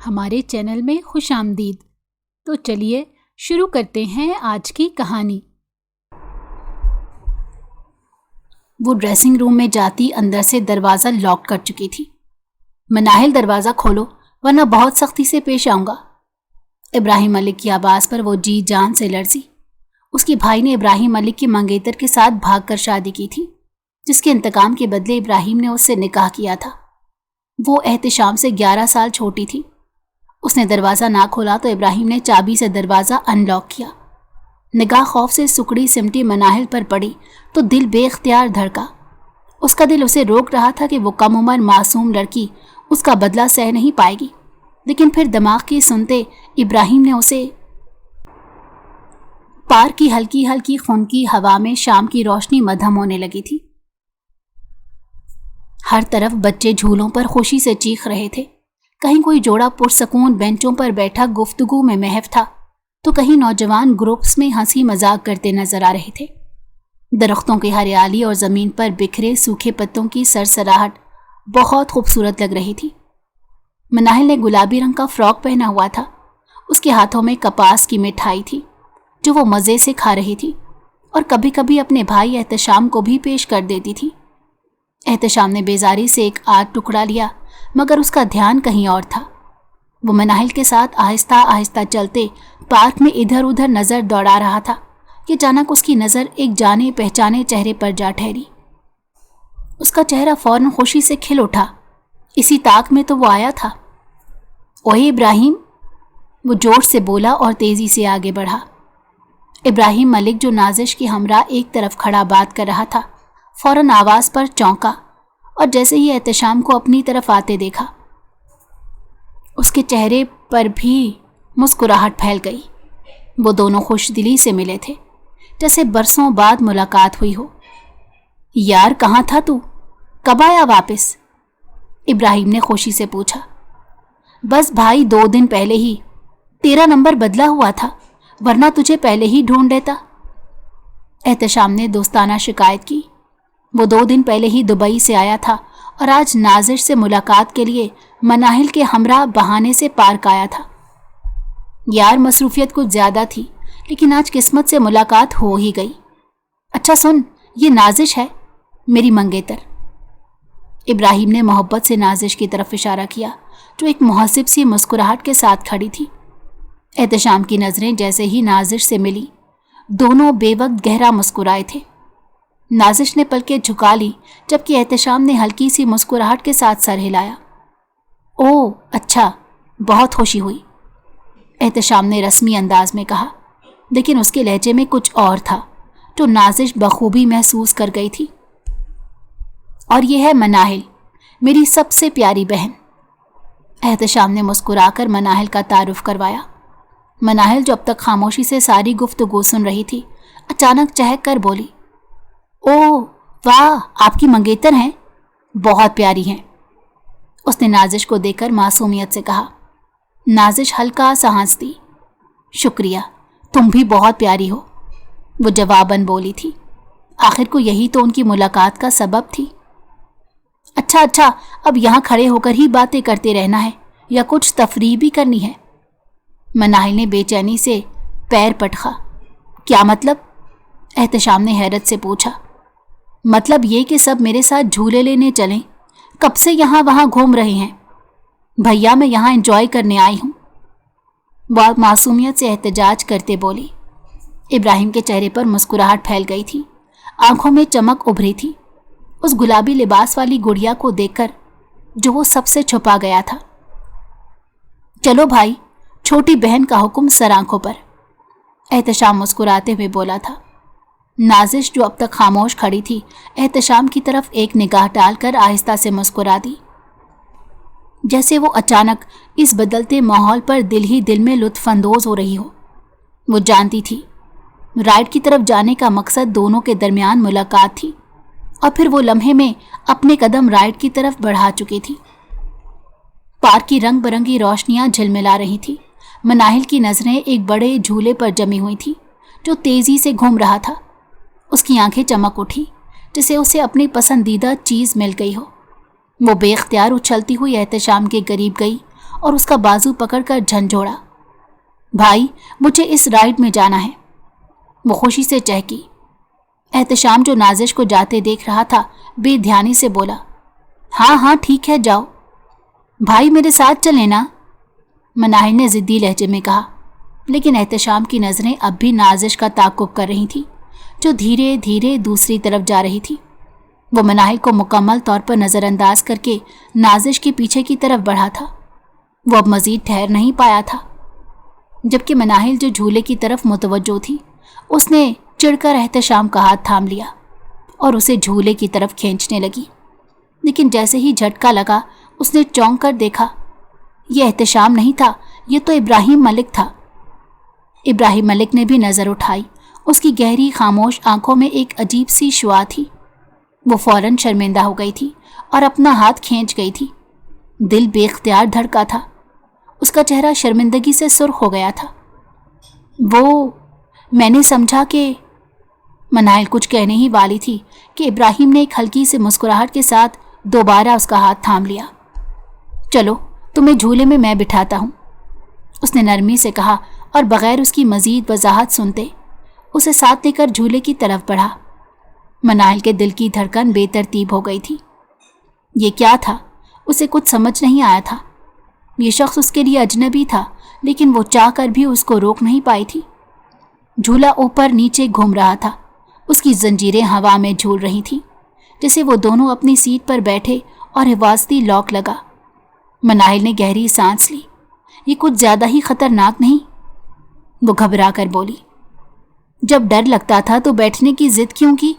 ہمارے چینل میں خوش آمدید۔ تو چلیے شروع کرتے ہیں آج کی کہانی۔ وہ ڈریسنگ روم میں جاتی اندر سے دروازہ لاک کر چکی تھی۔ مناہل دروازہ کھولو ورنہ بہت سختی سے پیش آؤں گا۔ ابراہیم ملک کی آواز پر وہ جی جان سے لرزی۔ اس کے بھائی نے ابراہیم ملک کی منگیتر کے ساتھ بھاگ کر شادی کی تھی، جس کے انتقام کے بدلے ابراہیم نے اس سے نکاح کیا تھا۔ وہ احتشام سے 11 سال چھوٹی تھی۔ اس نے دروازہ نہ کھولا تو ابراہیم نے چابی سے دروازہ ان لاک کیا۔ نگاہ خوف سے سکڑی سمٹی مناہل پر پڑی تو دل بے اختیار دھڑکا۔ اس کا دل اسے روک رہا تھا کہ وہ کم عمر معصوم لڑکی اس کا بدلہ سہ نہیں پائے گی، لیکن پھر دماغ کی سنتے ابراہیم نے اسے پارک کی ہلکی ہلکی خنکی ہوا میں شام کی روشنی مدھم ہونے لگی تھی۔ ہر طرف بچے جھولوں پر خوشی سے چیخ رہے تھے۔ کہیں کوئی جوڑا پرسکون بینچوں پر بیٹھا گفتگو میں محو تھا تو کہیں نوجوان گروپس میں ہنسی مذاق کرتے نظر آ رہے تھے۔ درختوں کی ہریالی اور زمین پر بکھرے سوکھے پتوں کی سرسراہٹ بہت خوبصورت لگ رہی تھی۔ مناہل نے گلابی رنگ کا فراک پہنا ہوا تھا۔ اس کے ہاتھوں میں کپاس کی مٹھائی تھی جو وہ مزے سے کھا رہی تھی اور کبھی کبھی اپنے بھائی احتشام کو بھی پیش کر دیتی تھی۔ احتشام نے بیزاری سے ایک آدھ ٹکڑا لیا مگر اس کا دھیان کہیں اور تھا۔ وہ مناہل کے ساتھ آہستہ آہستہ چلتے پارک میں ادھر ادھر نظر دوڑا رہا تھا کہ اچانک اس کی نظر ایک جانے پہچانے چہرے پر جا ٹھہری۔ اس کا چہرہ فوراً خوشی سے کھل اٹھا۔ اسی طاق میں تو وہ آیا تھا۔ اوئے ابراہیم، وہ جوش سے بولا اور تیزی سے آگے بڑھا۔ ابراہیم ملک جو نازش کے ہمراہ ایک طرف کھڑا بات کر رہا تھا فوراً آواز پر چونکا اور جیسے ہی احتشام کو اپنی طرف آتے دیکھا اس کے چہرے پر بھی مسکراہٹ پھیل گئی۔ وہ دونوں خوش دلی سے ملے تھے جیسے برسوں بعد ملاقات ہوئی ہو۔ یار کہاں تھا تو؟ کب آیا واپس؟ ابراہیم نے خوشی سے پوچھا۔ بس بھائی 2 دن پہلے ہی۔ تیرا نمبر بدلا ہوا تھا ورنہ تجھے پہلے ہی ڈھونڈ لیتا۔ احتشام نے دوستانہ شکایت کی۔ وہ 2 دن پہلے ہی دبئی سے آیا تھا اور آج نازش سے ملاقات کے لیے مناہل کے ہمراہ بہانے سے پارک آیا تھا۔ یار مصروفیت کچھ زیادہ تھی لیکن آج قسمت سے ملاقات ہو ہی گئی۔ اچھا سن، یہ نازش ہے، میری منگیتر۔ ابراہیم نے محبت سے نازش کی طرف اشارہ کیا جو ایک مہذب سی مسکراہٹ کے ساتھ کھڑی تھی۔ احتشام کی نظریں جیسے ہی نازش سے ملی دونوں بے وقت گہرا مسکرائے تھے۔ نازش نے پلکیں جھکا لی جبکہ احتشام نے ہلکی سی مسکراہٹ کے ساتھ سر ہلایا۔ اوہ اچھا، بہت خوشی ہوئی، احتشام نے رسمی انداز میں کہا، لیکن اس کے لہجے میں کچھ اور تھا جو نازش بخوبی محسوس کر گئی تھی۔ اور یہ ہے مناہل، میری سب سے پیاری بہن۔ احتشام نے مسکرا کر مناہل کا تعارف کروایا۔ مناہل جو اب تک خاموشی سے ساری گفتگو سن رہی تھی اچانک چہک کر بولی، اوہ واہ، آپ کی منگیتر ہیں، بہت پیاری ہیں۔ اس نے نازش کو دیکھ کر معصومیت سے کہا۔ نازش ہلکا سا ہنس دی۔ شکریہ، تم بھی بہت پیاری ہو، وہ جواباً بولی تھی۔ آخر کو یہی تو ان کی ملاقات کا سبب تھی۔ اچھا، اب یہاں کھڑے ہو کر ہی باتیں کرتے رہنا ہے یا کچھ تفریح بھی کرنی ہے؟ مناہل نے بے چینی سے پیر پٹخا۔ کیا مطلب؟ احتشام نے حیرت سے پوچھا۔ مطلب یہ کہ سب میرے ساتھ جھولے لینے چلیں، کب سے یہاں وہاں گھوم رہے ہیں؟ بھیا میں یہاں انجوائے کرنے آئی ہوں، بہت معصومیت سے احتجاج کرتے بولی۔ ابراہیم کے چہرے پر مسکراہٹ پھیل گئی تھی، آنکھوں میں چمک ابھری تھی اس گلابی لباس والی گڑیا کو دیکھ کر جو وہ سب سے چھپا گیا تھا۔ چلو بھائی، چھوٹی بہن کا حکم سر آنکھوں پر، احتشام مسکراتے ہوئے بولا تھا۔ نازش جو اب تک خاموش کھڑی تھی احتشام کی طرف ایک نگاہ ڈال کر آہستہ سے مسکرا دی، جیسے وہ اچانک اس بدلتے ماحول پر دل ہی دل میں لطف اندوز ہو رہی ہو۔ وہ جانتی تھی رائڈ کی طرف جانے کا مقصد دونوں کے درمیان ملاقات تھی اور پھر وہ لمحے میں اپنے قدم رائڈ کی طرف بڑھا چکی تھی۔ پارک کی رنگ برنگی روشنیاں جھلملا رہی تھی۔ مناہل کی نظریں ایک بڑے جھولے پر جمی ہوئی تھی جو تیزی سے گھوم رہا تھا۔ اس کی آنکھیں چمک اٹھی جسے اسے اپنی پسندیدہ چیز مل گئی ہو۔ وہ بے اختیار اچھلتی ہوئی احتشام کے قریب گئی और उसका बाजू पकड़कर झंझोड़ा। भाई, मुझे इस राइड में जाना है, वो खुशी से चहकी। एहतशाम जो नाजिश को जाते देख रहा था बेध्यानी से बोला, हाँ हाँ ठीक है जाओ। भाई मेरे साथ चले ना, मनाहिल ने जिद्दी लहजे में कहा। लेकिन एहतशाम की नज़रें अब भी नाजिश का ताक़ुब कर रही थी, जो धीरे धीरे दूसरी तरफ जा रही थी। वो मनाहिल को मुकम्मल तौर पर नज़रअंदाज करके नाजिश के पीछे की तरफ बढ़ा था। वो अब मज़ीद ठहर नहीं पाया था, जबकि मनाहिल जो झूले की तरफ मुतवज्जो थी, उसने चिढ़कर एहतशाम का हाथ थाम लिया और उसे झूले की तरफ खींचने लगी। लेकिन जैसे ही झटका लगा, उसने चौंक कर देखा, यह एहतशाम नहीं था, यह तो इब्राहिम मलिक था। इब्राहिम मलिक ने भी नज़र उठाई। उसकी गहरी खामोश आंखों में एक अजीब सी शुआ थी। वो फौरन शर्मिंदा हो गई थी और अपना हाथ खींच गई थी। दिल बेख्तियार धड़का था। उसका चेहरा शर्मिंदगी से सुर्ख हो गया था। मैंने समझा कि मनाहिल कुछ कहने ही वाली थी कि इब्राहिम ने एक हल्की सी मुस्कुराहट के साथ दोबारा उसका हाथ थाम लिया। चलो, तुम्हें झूले में मैं बिठाता हूँ, उसने नरमी से कहा और बगैर उसकी मजीद वजाहत सुनते उसे साथ लेकर झूले की तरफ बढ़ा। मनाहिल के दिल की धड़कन बेतरतीब हो गई थी। ये क्या था? उसे कुछ समझ नहीं आया था। ये शख्स उसके लिए अजनबी था, लेकिन वो चाह कर भी उसको रोक नहीं पाई थी। झूला ऊपर नीचे घूम रहा था। उसकी जंजीरें हवा में झूल रही थीं, जैसे वो दोनों अपनी सीट पर बैठे और हिफाजती लॉक लगा। मनाहिल ने गहरी सांस ली। ये कुछ ज़्यादा ही खतरनाक नहीं? वो घबरा कर बोली। जब डर लगता था तो बैठने की जिद क्यों की?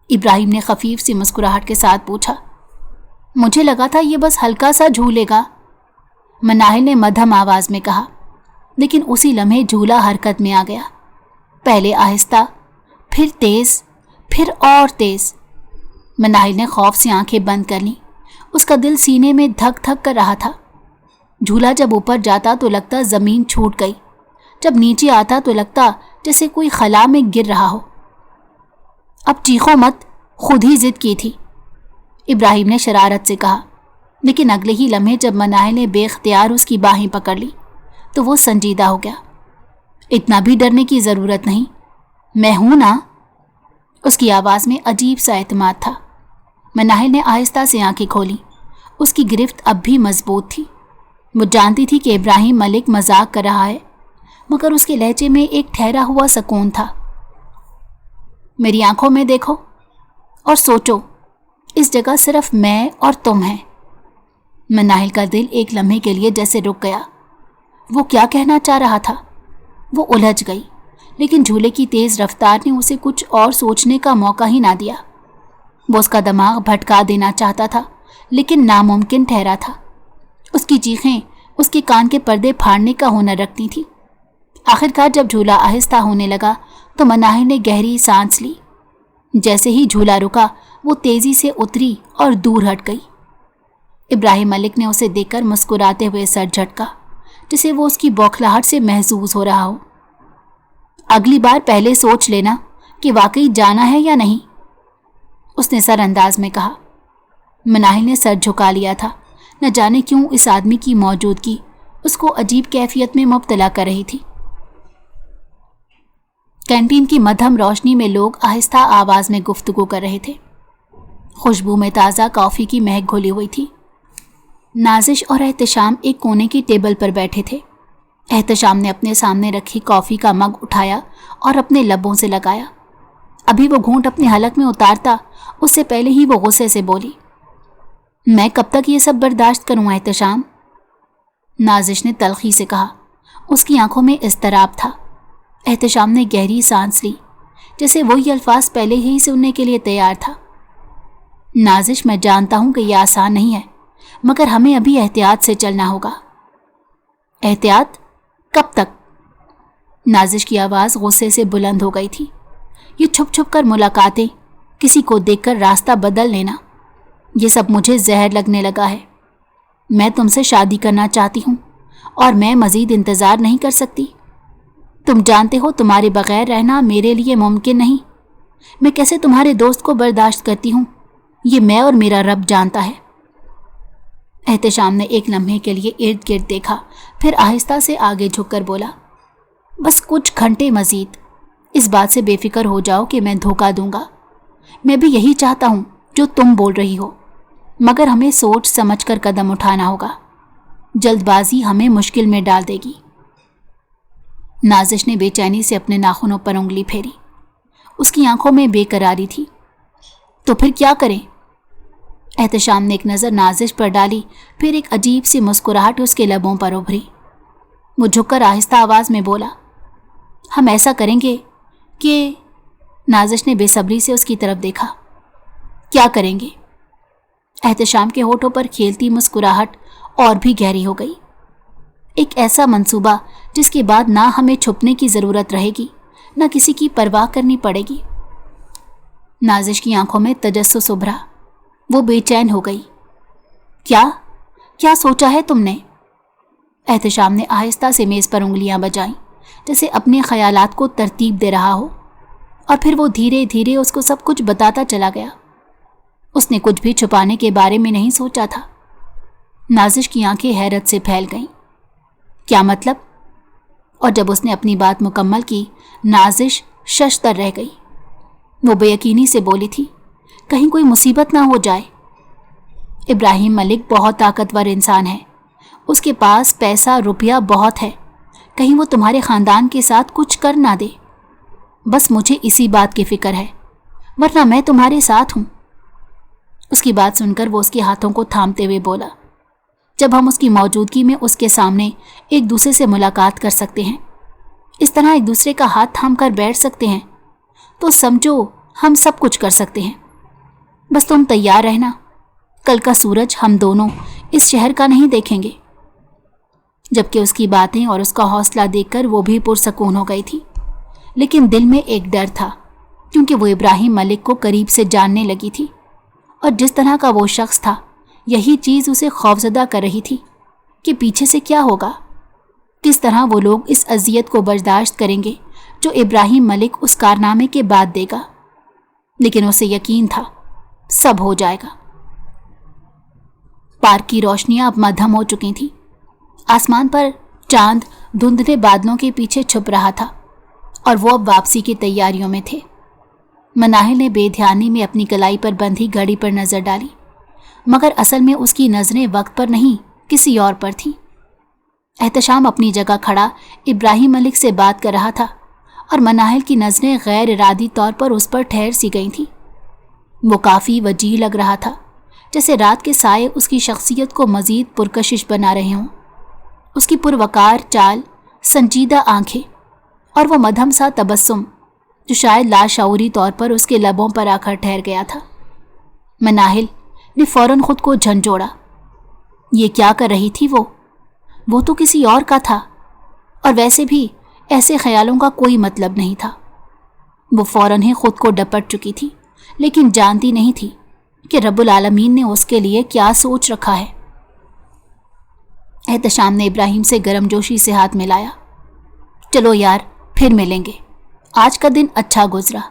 इब्राहिम ने खफीफ सी मुस्कुराहट के साथ पूछा। मुझे लगा था ये बस हल्का सा झूलेगा, मनाहिल ने मध्यम आवाज़ में कहा। लेकिन उसी लम्हे झूला हरकत में आ गया। पहले आहिस्ता, फिर तेज़, फिर और तेज़। मनाहिल ने खौफ से आंखें बंद कर लीं। उसका दिल सीने में धक धक कर रहा था। झूला जब ऊपर जाता तो लगता ज़मीन छूट गई, जब नीचे आता तो लगता जैसे कोई खला में गिर रहा हो। अब चीखो मत, खुद ही जिद की थी, इब्राहिम ने शरारत से कहा। लेकिन अगले ही लम्हे जब मनाहिल ने बेख्तियार उसकी बाहें पकड़ ली तो वो संजीदा हो गया। इतना भी डरने की ज़रूरत नहीं, मैं हूं ना। उसकी आवाज़ में अजीब सा एतमाद था। मनाहिल ने आहिस्ता से आंखें खोली। उसकी गिरफ्त अब भी मजबूत थी। वो जानती थी कि इब्राहिम मलिक मजाक कर रहा है, मगर उसके लहजे में एक ठहरा हुआ सुकून था। मेरी आंखों में देखो और सोचो, इस जगह सिर्फ मैं और तुम हैं। मनाहिल का दिल एक लम्हे के लिए जैसे रुक गया। वो क्या कहना चाह रहा था? वो उलझ गई, लेकिन झूले की तेज़ रफ्तार ने उसे कुछ और सोचने का मौका ही ना दिया। वो उसका दिमाग भटका देना चाहता था, लेकिन नामुमकिन ठहरा था। उसकी चीखें उसके कान के पर्दे फाड़ने का हुनर रखती थी। आखिरकार जब झूला आहिस्ता होने लगा तो मनाहिल ने गहरी सांस ली। जैसे ही झूला रुका, वो तेज़ी से उतरी और दूर हट गई। इब्राहिम मलिक ने उसे देखकर मुस्कुराते हुए सर झटका, जिसे वो उसकी बौखलाहट से महसूस हो रहा हो। अगली बार पहले सोच लेना कि वाकई जाना है या नहीं, उसने सर अंदाज में कहा। मनाहिल ने सर झुका लिया था। न जाने क्यों इस आदमी की मौजूदगी उसको अजीब कैफियत में मुब्तला कर रही थी। कैंटीन की मध्यम रोशनी में लोग आहिस्ता आवाज़ में गुफ्तगू कर रहे थे। खुशबू में ताज़ा कॉफ़ी की महक घुली हुई थी। नाजिश और एहतशाम एक कोने की टेबल पर बैठे थे। एहतशाम ने अपने सामने रखी कॉफ़ी का मग उठाया और अपने लबों से लगाया। अभी वो घूंट अपने हलक में उतारता, उससे पहले ही वो गुस्से से बोली, मैं कब तक ये सब बर्दाश्त करूँ एहतशाम? नाजिश ने तल्खी से कहा। उसकी आंखों में इज़्तिराब था। एहतशाम ने गहरी सांस ली, जैसे वही अल्फाज पहले ही सुनने के लिए तैयार था। नाजिश, मैं जानता हूँ कि यह आसान नहीं है, मगर हमें अभी एहतियात से चलना होगा। एहतियात? कब तक? नाजिश की आवाज़ गुस्से से बुलंद हो गई थी। ये छुप छुप कर मुलाकातें, किसी को देखकर रास्ता बदल लेना, ये सब मुझे जहर लगने लगा है। मैं तुमसे शादी करना चाहती हूँ और मैं मज़ीद इंतज़ार नहीं कर सकती। तुम जानते हो तुम्हारे बग़ैर रहना मेरे लिए मुमकिन नहीं। मैं कैसे तुम्हारे दोस्त को बर्दाश्त करती हूँ, ये मैं और मेरा रब जानता है। एहतशाम ने एक लम्हे के लिए इर्द गिर्द देखा, फिर आहिस्ता से आगे झुककर बोला, बस कुछ घंटे मजीद। इस बात से बेफिक्र हो जाओ कि मैं धोखा दूंगा। मैं भी यही चाहता हूं जो तुम बोल रही हो, मगर हमें सोच समझकर कदम उठाना होगा। जल्दबाजी हमें मुश्किल में डाल देगी। नाजिश ने बेचैनी से अपने नाखूनों पर उंगली फेरी। उसकी आंखों में बेकरारी थी। तो फिर क्या करें? एहतशाम ने एक नज़र नाजिश पर डाली, फिर एक अजीब सी मुस्कुराहट उसके लबों पर उभरी। वो झुककर आहिस्ता आवाज़ में बोला, हम ऐसा करेंगे कि। नाजिश ने बेसब्री से उसकी तरफ देखा। क्या करेंगे? एहतशाम के होठों पर खेलती मुस्कुराहट और भी गहरी हो गई। एक ऐसा मंसूबा जिसके बाद ना हमें छुपने की ज़रूरत रहेगी, ना किसी की परवाह करनी पड़ेगी। नाजिश की आंखों में तजस्सुस उभरा। वो बेचैन हो गई। क्या सोचा है तुमने? एहतशाम ने आहिस्ता से मेज़ पर उंगलियां बजाईं, जैसे अपने ख्यालात को तरतीब दे रहा हो, और फिर वो धीरे धीरे उसको सब कुछ बताता चला गया। उसने कुछ भी छुपाने के बारे में नहीं सोचा था। नाजिश की आंखें हैरत से फैल गईं। क्या मतलब? और जब उसने अपनी बात मुकम्मल की, नाजिश शशतर रह गई। वो बेयकीनी से बोली थी, कहीं कोई मुसीबत ना हो जाए। इब्राहिम मलिक बहुत ताकतवर इंसान है। उसके पास पैसा रुपया बहुत है। कहीं वो तुम्हारे ख़ानदान के साथ कुछ कर ना दे। बस मुझे इसी बात की फ़िक्र है, वरना मैं तुम्हारे साथ हूँ। उसकी बात सुनकर वो उसके हाथों को थामते हुए बोला, जब हम उसकी मौजूदगी में उसके सामने एक दूसरे से मुलाकात कर सकते हैं, इस तरह एक दूसरे का हाथ थाम कर बैठ सकते हैं, तो समझो हम सब कुछ कर सकते हैं। बस तुम तैयार रहना, कल का सूरज हम दोनों इस शहर का नहीं देखेंगे। जबकि उसकी बातें और उसका हौसला देखकर वो भी पुरसकून हो गई थी, लेकिन दिल में एक डर था, क्योंकि वो इब्राहिम मलिक को करीब से जानने लगी थी, और जिस तरह का वो शख्स था, यही चीज़ उसे खौफजदा कर रही थी कि पीछे से क्या होगा, किस तरह वो लोग इस अजियत को बर्दाश्त करेंगे जो इब्राहिम मलिक उस कारनामे के बाद देगा। लेकिन उसे यकीन था सब हो जाएगा। पार्क की रोशनियां अब मध्यम हो चुकी थीं। आसमान पर चांद धुंधले बादलों के पीछे छुप रहा था, और वो अब वापसी की तैयारियों में थे। मनाहिल ने बेध्यानी में अपनी कलाई पर बंधी घड़ी पर नज़र डाली, मगर असल में उसकी नज़रें वक्त पर नहीं, किसी और पर थीं। एहतशाम अपनी जगह खड़ा इब्राहिम मलिक से बात कर रहा था, और मनाहिल की नज़रें गैर इरादी तौर पर उस पर ठहर सी गई थीं। वो काफ़ी वजीह लग रहा था, जैसे रात के साए उसकी शख्सियत को मज़ीद पुरकशिश बना रहे हों। उसकी पुरवकार चाल, संजीदा आंखें और वो मध्यम सा तबस्सुम जो शायद लाशऊरी तौर पर उसके लबों पर आकर ठहर गया था। मनाहिल ने फ़ौरन खुद को झंझोड़ा। ये क्या कर रही थी वो तो किसी और का था, और वैसे भी ऐसे ख्यालों का कोई मतलब नहीं था। वो फ़ौरन ही खुद को डपट चुकी थी, लेकिन जानती नहीं थी कि रब्बुल आलमीन ने उसके लिए क्या सोच रखा है। एहतशाम ने इब्राहिम से गर्मजोशी से हाथ मिलाया। चलो यार, फिर मिलेंगे, आज का दिन अच्छा गुजरा।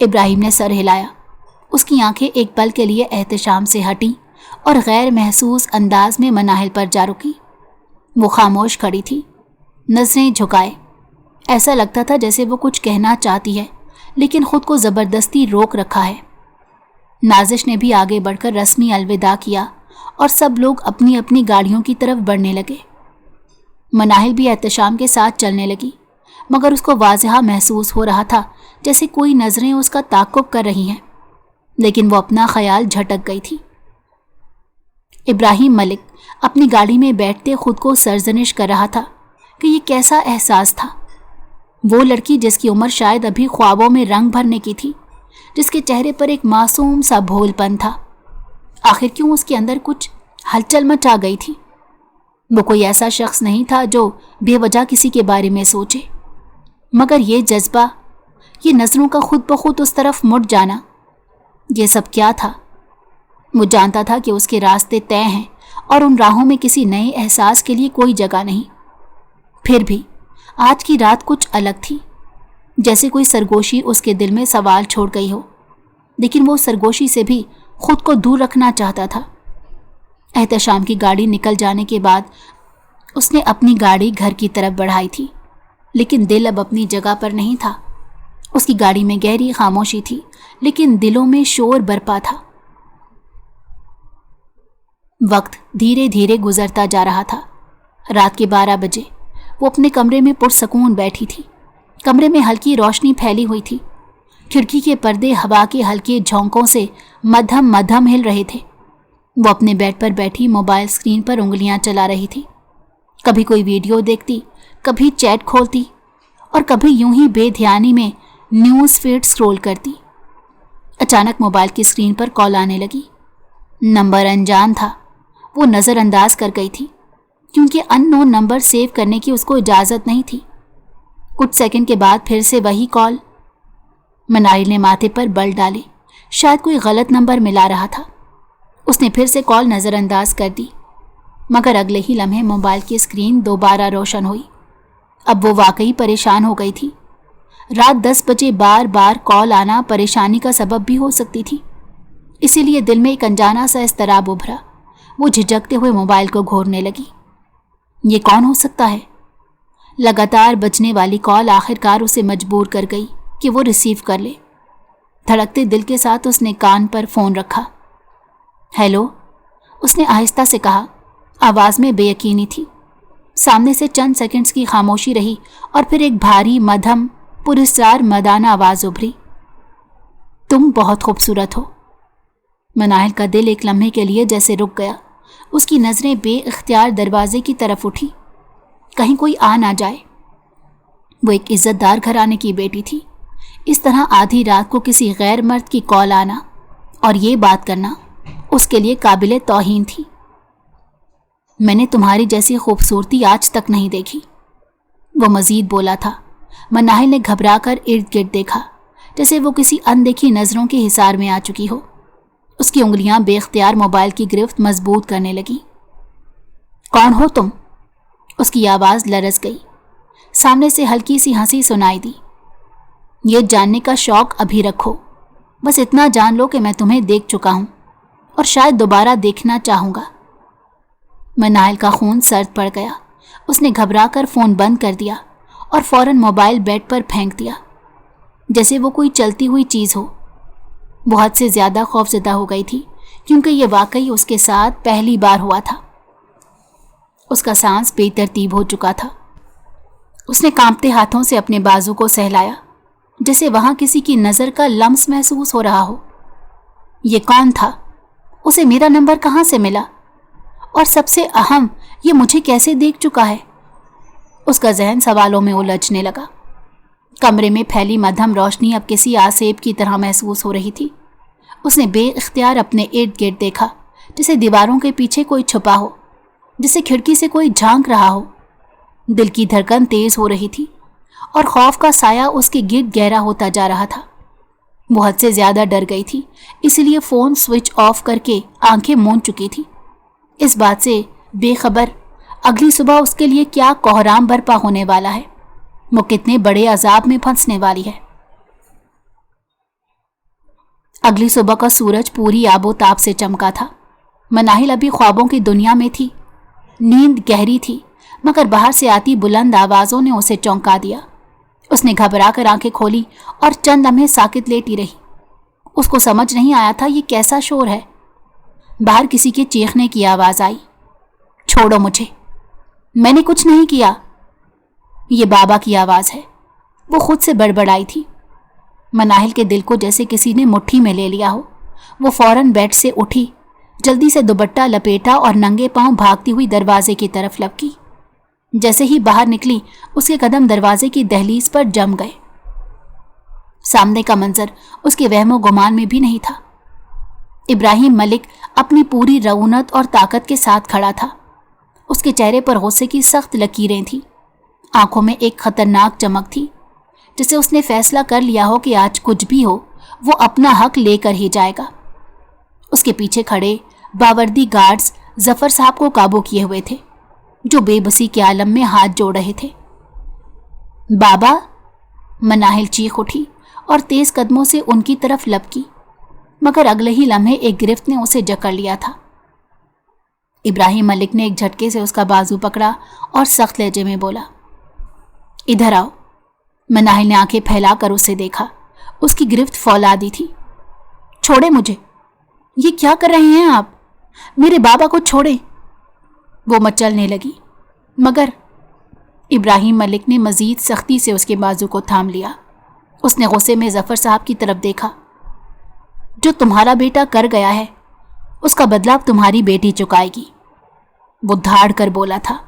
इब्राहिम ने सर हिलाया। उसकी आंखें एक पल के लिए एहतशाम से हटी और गैर महसूस अंदाज में मनाहिल पर जा रुकी। वो खामोश खड़ी थी, नज़रें झुकाए। ऐसा लगता था जैसे वो कुछ कहना चाहती है, लेकिन खुद को ज़बरदस्ती रोक रखा है। नाजिश ने भी आगे बढ़कर रस्मी अलविदा किया, और सब लोग अपनी अपनी गाड़ियों की तरफ बढ़ने लगे। मनाहिल भी एहतशाम के साथ चलने लगी, मगर उसको वाज़हा महसूस हो रहा था जैसे कोई नज़रें उसका ताक़ुब कर रही हैं, लेकिन वो अपना ख्याल झटक गई थी। इब्राहिम मलिक अपनी गाड़ी में बैठते खुद को सरजनिश कर रहा था कि ये कैसा एहसास था। वो लड़की जिसकी उम्र शायद अभी ख्वाबों में रंग भरने की थी, जिसके चेहरे पर एक मासूम सा भोलपन था, आखिर क्यों उसके अंदर कुछ हलचल मचा गई थी। वो कोई ऐसा शख्स नहीं था जो बेवजह किसी के बारे में सोचे, मगर ये जज्बा, ये नज़रों का खुद ब खुद उस तरफ मुड़ जाना, ये सब क्या था? वो जानता था कि उसके रास्ते तय हैं और उन राहों में किसी नए एहसास के लिए कोई जगह नहीं। फिर भी आज की रात कुछ अलग थी, जैसे कोई सरगोशी उसके दिल में सवाल छोड़ गई हो, लेकिन वो सरगोशी से भी खुद को दूर रखना चाहता था। एहतशाम की गाड़ी निकल जाने के बाद उसने अपनी गाड़ी घर की तरफ बढ़ाई थी, लेकिन दिल अब अपनी जगह पर नहीं था। उसकी गाड़ी में गहरी खामोशी थी, लेकिन दिलों में शोर बरपा था। वक्त धीरे धीरे गुजरता जा रहा था। रात के 12 बजे वो अपने कमरे में पुरसकून बैठी थी। कमरे में हल्की रोशनी फैली हुई थी। खिड़की के पर्दे हवा के हल्के झोंकों से मध्यम मध्यम हिल रहे थे। वो अपने बेड पर बैठी मोबाइल स्क्रीन पर उंगलियां चला रही थी। कभी कोई वीडियो देखती, कभी चैट खोलती और कभी यूं ही बेध्यानी में न्यूज़ फीड स्क्रॉल करती। अचानक मोबाइल की स्क्रीन पर कॉल आने लगी। नंबर अनजान था। वो नज़रअंदाज कर गई थी, क्योंकि अननोन नंबर सेव करने की उसको इजाज़त नहीं थी। कुछ सेकंड के बाद फिर से वही कॉल। मनाइल ने माथे पर बल डाले। शायद कोई गलत नंबर मिला रहा था। उसने फिर से कॉल नज़रअंदाज कर दी, मगर अगले ही लम्हे मोबाइल की स्क्रीन दोबारा रोशन हुई। अब वो वाकई परेशान हो गई थी। रात 10 बजे बार बार कॉल आना परेशानी का सबब भी हो सकती थी। इसीलिए दिल में एक अनजाना सा इस्तराब उभरा। वो झिझकते हुए मोबाइल को घोरने लगी। ये कौन हो सकता है? लगातार बजने वाली कॉल आखिरकार उसे मजबूर कर गई कि वो रिसीव कर ले। धड़कते दिल के साथ उसने कान पर फ़ोन रखा। हेलो, उसने आहिस्ता से कहा। आवाज़ में बेयकीनी थी। सामने से चंद सेकंड्स की खामोशी रही और फिर एक भारी मध्यम पुरस्कार मदाना आवाज़ उभरी। तुम बहुत खूबसूरत हो। मनाइल का दिल एक लम्हे के लिए जैसे रुक गया। उसकी नज़रें बेइख्तियार दरवाजे की तरफ उठी, कहीं कोई आ ना जाए। वो एक इज्जतदार घराने की बेटी थी। इस तरह आधी रात को किसी गैर मर्द की कॉल आना और ये बात करना उसके लिए काबिले तौहीन थी। मैंने तुम्हारी जैसी खूबसूरती आज तक नहीं देखी, वो मजीद बोला था। मनाहिल ने घबरा कर इर्द गिर्द देखा, जैसे वो किसी अनदेखी नज़रों के हिसार में आ चुकी हो। उसकी उंगलियां बेख्तियार मोबाइल की गिरफ्त मजबूत करने लगी। कौन हो तुम? उसकी आवाज़ लरस गई। सामने से हल्की सी हंसी सुनाई दी। ये जानने का शौक अभी रखो। बस इतना जान लो कि मैं तुम्हें देख चुका हूं और शायद दोबारा देखना चाहूँगा। मनाइल का खून सर्द पड़ गया। उसने घबरा कर फ़ोन बंद कर दिया और फ़ौरन मोबाइल बेड पर फेंक दिया, जैसे वो कोई चलती हुई चीज़ हो। वो हद से ज़्यादा खौफज़दा हो गई थी, क्योंकि ये वाकई उसके साथ पहली बार हुआ था। उसका सांस बेतरतीब हो चुका था। उसने कांपते हाथों से अपने बाजू को सहलाया, जैसे वहाँ किसी की नज़र का लम्स महसूस हो रहा हो। ये कौन था? उसे मेरा नंबर कहाँ से मिला? और सबसे अहम, ये मुझे कैसे देख चुका है? उसका जहन सवालों में उलझने लगा। कमरे में फैली मध्यम रोशनी अब किसी आसेब की तरह महसूस हो रही थी। उसने बेइख्तियार अपने इर्द गिर्द देखा, जैसे दीवारों के पीछे कोई छुपा हो, जैसे खिड़की से कोई झांक रहा हो। दिल की धड़कन तेज हो रही थी और खौफ का साया उसके गिर्द गहरा होता जा रहा था। वो हद से ज्यादा डर गई थी, इसलिए फ़ोन स्विच ऑफ करके आंखें मूंद चुकी थी, इस बात से बेखबर अगली सुबह उसके लिए क्या कोहराम बरपा होने वाला है, वो कितने बड़े अजाब में फंसने वाली है। अगली सुबह का सूरज पूरी आबोताब से चमका था। मनाहिल अभी ख्वाबों की दुनिया में थी। नींद गहरी थी, मगर बाहर से आती बुलंद आवाज़ों ने उसे चौंका दिया। उसने घबरा कर आंखें खोली और चंद लम्हे साकित लेटी रही। उसको समझ नहीं आया था ये कैसा शोर है। बाहर किसी के चीखने की आवाज़ आई। छोड़ो मुझे, मैंने कुछ नहीं किया। ये बाबा की आवाज़ है, वो खुद से बड़बड़ाई थी। मनाहिल के दिल को जैसे किसी ने मुट्ठी में ले लिया हो। वो फौरन बेड से उठी, जल्दी से दुपट्टा लपेटा और नंगे पांव भागती हुई दरवाजे की तरफ लपकी। जैसे ही बाहर निकली, उसके कदम दरवाजे की दहलीज पर जम गए। सामने का मंजर उसके वहमो गुमान में भी नहीं था। इब्राहिम मलिक अपनी पूरी रऊनत और ताकत के साथ खड़ा था। उसके चेहरे पर गुस्से की सख्त लकीरें थीं। आंखों में एक खतरनाक चमक थी, जिसे उसने फैसला कर लिया हो कि आज कुछ भी हो, वो अपना हक लेकर ही जाएगा। उसके पीछे खड़े बावर्दी गार्ड्स जफर साहब को काबू किए हुए थे, जो बेबसी के आलम में हाथ जोड़ रहे थे। बाबा, मनाहिल चीख उठी और तेज कदमों से उनकी तरफ लपकी, मगर अगले ही लम्हे एक गिरफ्त ने उसे जकड़ लिया था। इब्राहिम मलिक ने एक झटके से उसका बाजू पकड़ा और सख्त लहजे में बोला, इधर आओ। मनाहिल ने आंखें फैलाकर उसे देखा। उसकी गिरफ्त फौलादी थी। छोड़े मुझे, ये क्या कर रहे हैं आप? मेरे बाबा को छोड़े। वो मचलने लगी, मगर इब्राहिम मलिक ने मजीद सख्ती से उसके बाजू को थाम लिया। उसने गुस्से में जफर साहब की तरफ देखा। जो तुम्हारा बेटा कर गया है उसका बदला अब तुम्हारी बेटी चुकाएगी, वो धाड़ कर बोला था।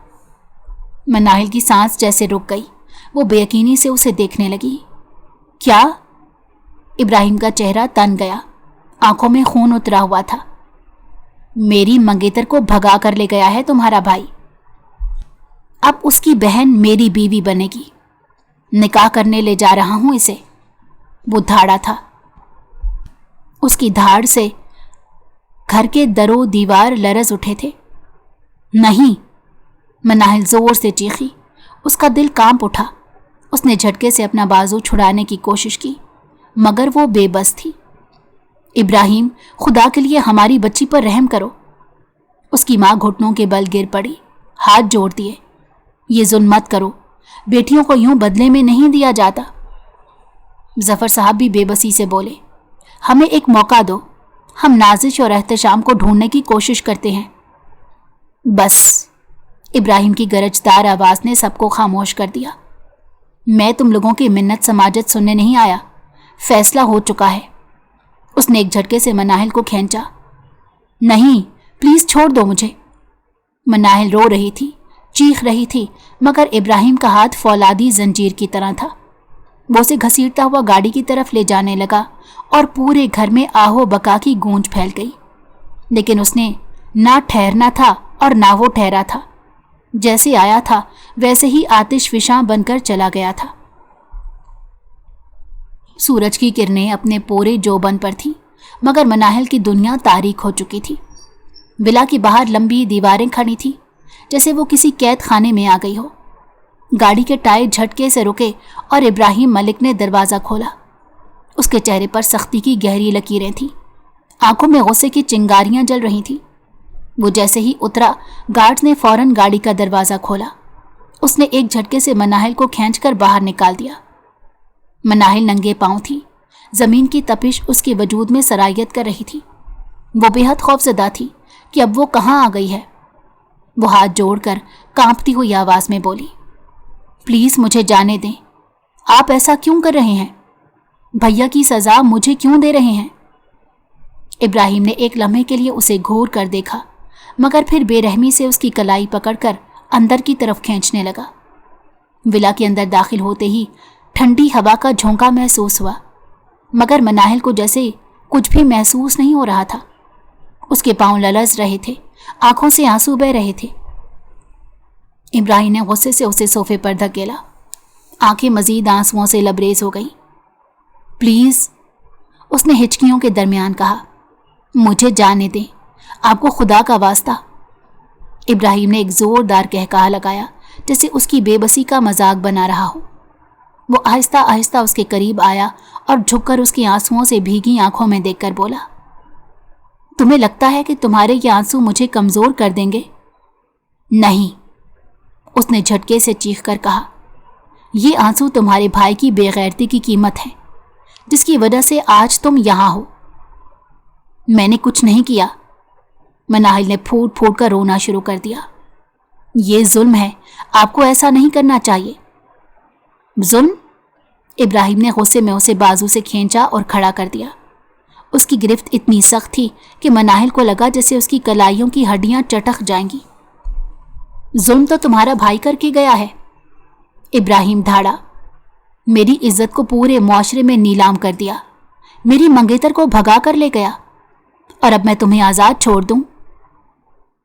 मनाहिल की सांस जैसे रुक गई। वो बेयकीनी से उसे देखने लगी। क्या? इब्राहिम का चेहरा तन गया, आंखों में खून उतरा हुआ था। मेरी मंगेतर को भगा कर ले गया है तुम्हारा भाई। अब उसकी बहन मेरी बीवी बनेगी। निकाह करने ले जा रहा हूं इसे। वो धाड़ा था। उसकी धाड़ से घर के दरो दीवार लरज उठे थे। नहीं, मनाहिल जोर से चीखी। उसका दिल कांप उठा। उसने झटके से अपना बाजू छुड़ाने की कोशिश की, मगर वो बेबस थी। इब्राहिम, खुदा के लिए हमारी बच्ची पर रहम करो। उसकी मां घुटनों के बल गिर पड़ी, हाथ जोड़ दिए। ये जुल्म मत करो, बेटियों को यूं बदले में नहीं दिया जाता। जफर साहब भी बेबसी से बोले, हमें एक मौका दो, हम नाजिश और एहतशाम को ढूंढने की कोशिश करते हैं। बस, इब्राहिम की गरजदार आवाज ने सबको खामोश कर दिया। मैं तुम लोगों की मिन्नत समाजत सुनने नहीं आया, फैसला हो चुका है। उसने एक झटके से मनाहिल को खींचा। नहीं, प्लीज छोड़ दो मुझे। मनाहिल रो रही थी, चीख रही थी, मगर इब्राहिम का हाथ फौलादी जंजीर की तरह था। वो उसे घसीटता हुआ गाड़ी की तरफ ले जाने लगा और पूरे घर में आहो बका की गूंज फैल गई। लेकिन उसने ना ठहरना था और ना वो ठहरा था। जैसे आया था वैसे ही आतिश फिशां बनकर चला गया था। सूरज की किरणें अपने पूरे जोबन पर थी, मगर मनाहिल की दुनिया तारीक हो चुकी थी। विला के बाहर लंबी दीवारें खड़ी थी, जैसे वो किसी कैद खाने में आ गई हो। गाड़ी के टायर झटके से रुके और इब्राहिम मलिक ने दरवाज़ा खोला। उसके चेहरे पर सख्ती की गहरी लकीरें थीं। आंखों में गुस्से की चिंगारियां जल रही थीं। वो जैसे ही उतरा, गार्ड्स ने फौरन गाड़ी का दरवाज़ा खोला। उसने एक झटके से मनाहिल को खींचकर बाहर निकाल दिया। मनाहिल नंगे पांव थी। ज़मीन की तपिश उसके वजूद में सरायत कर रही थी। वो बेहद खौफजदा थी कि अब वो कहाँ आ गई है। वो हाथ जोड़कर कांपती हुई आवाज़ में बोली, प्लीज़ मुझे जाने दें। आप ऐसा क्यों कर रहे हैं? भैया की सज़ा मुझे क्यों दे रहे हैं? इब्राहिम ने एक लम्हे के लिए उसे घूर कर देखा, मगर फिर बेरहमी से उसकी कलाई पकड़कर अंदर की तरफ खींचने लगा। विला के अंदर दाखिल होते ही ठंडी हवा का झोंका महसूस हुआ, मगर मनाहिल को जैसे कुछ भी महसूस नहीं हो रहा था। उसके पांव ललच रहे थे, आंखों से आंसू बह रहे थे। इब्राहिम ने गुस्से से उसे सोफे पर धकेला। आंखें मजीद आंसुओं से लबरेज हो गई। प्लीज़, उसने हिचकियों के दरमियान कहा, मुझे जाने दें, आपको खुदा का वास्ता। इब्राहिम ने एक जोरदार कहकहा लगाया, जैसे उसकी बेबसी का मजाक बना रहा हो। वो आहिस्ता आहिस्ता उसके करीब आया और झुककर उसकी आंसुओं से भीगी आंखों में देखकर बोला, तुम्हें लगता है कि तुम्हारे ये आंसू मुझे कमज़ोर कर देंगे? नहीं, उसने झटके से चीख कर कहा, ये आंसू तुम्हारे भाई की बेगैरती की कीमत है, जिसकी वजह से आज तुम यहाँ हो। मैंने कुछ नहीं किया। मनाहिल ने फूट फूट कर रोना शुरू कर दिया। ये जुल्म है, आपको ऐसा नहीं करना चाहिए। जुल्म? इब्राहिम ने गुस्से में उसे बाजू से खींचा और खड़ा कर दिया। उसकी गिरफ्त इतनी सख्त थी कि मनाहिल को लगा जैसे उसकी कलाइयों की हड्डियां चटक जाएंगी। जुल्म तो तुम्हारा भाई करके गया है। इब्राहिम धाड़ा, मेरी इज्जत को पूरे मुआशरे में नीलाम कर दिया, मेरी मंगेतर को भगा कर ले गया, और अब मैं तुम्हें आज़ाद छोड़ दूं?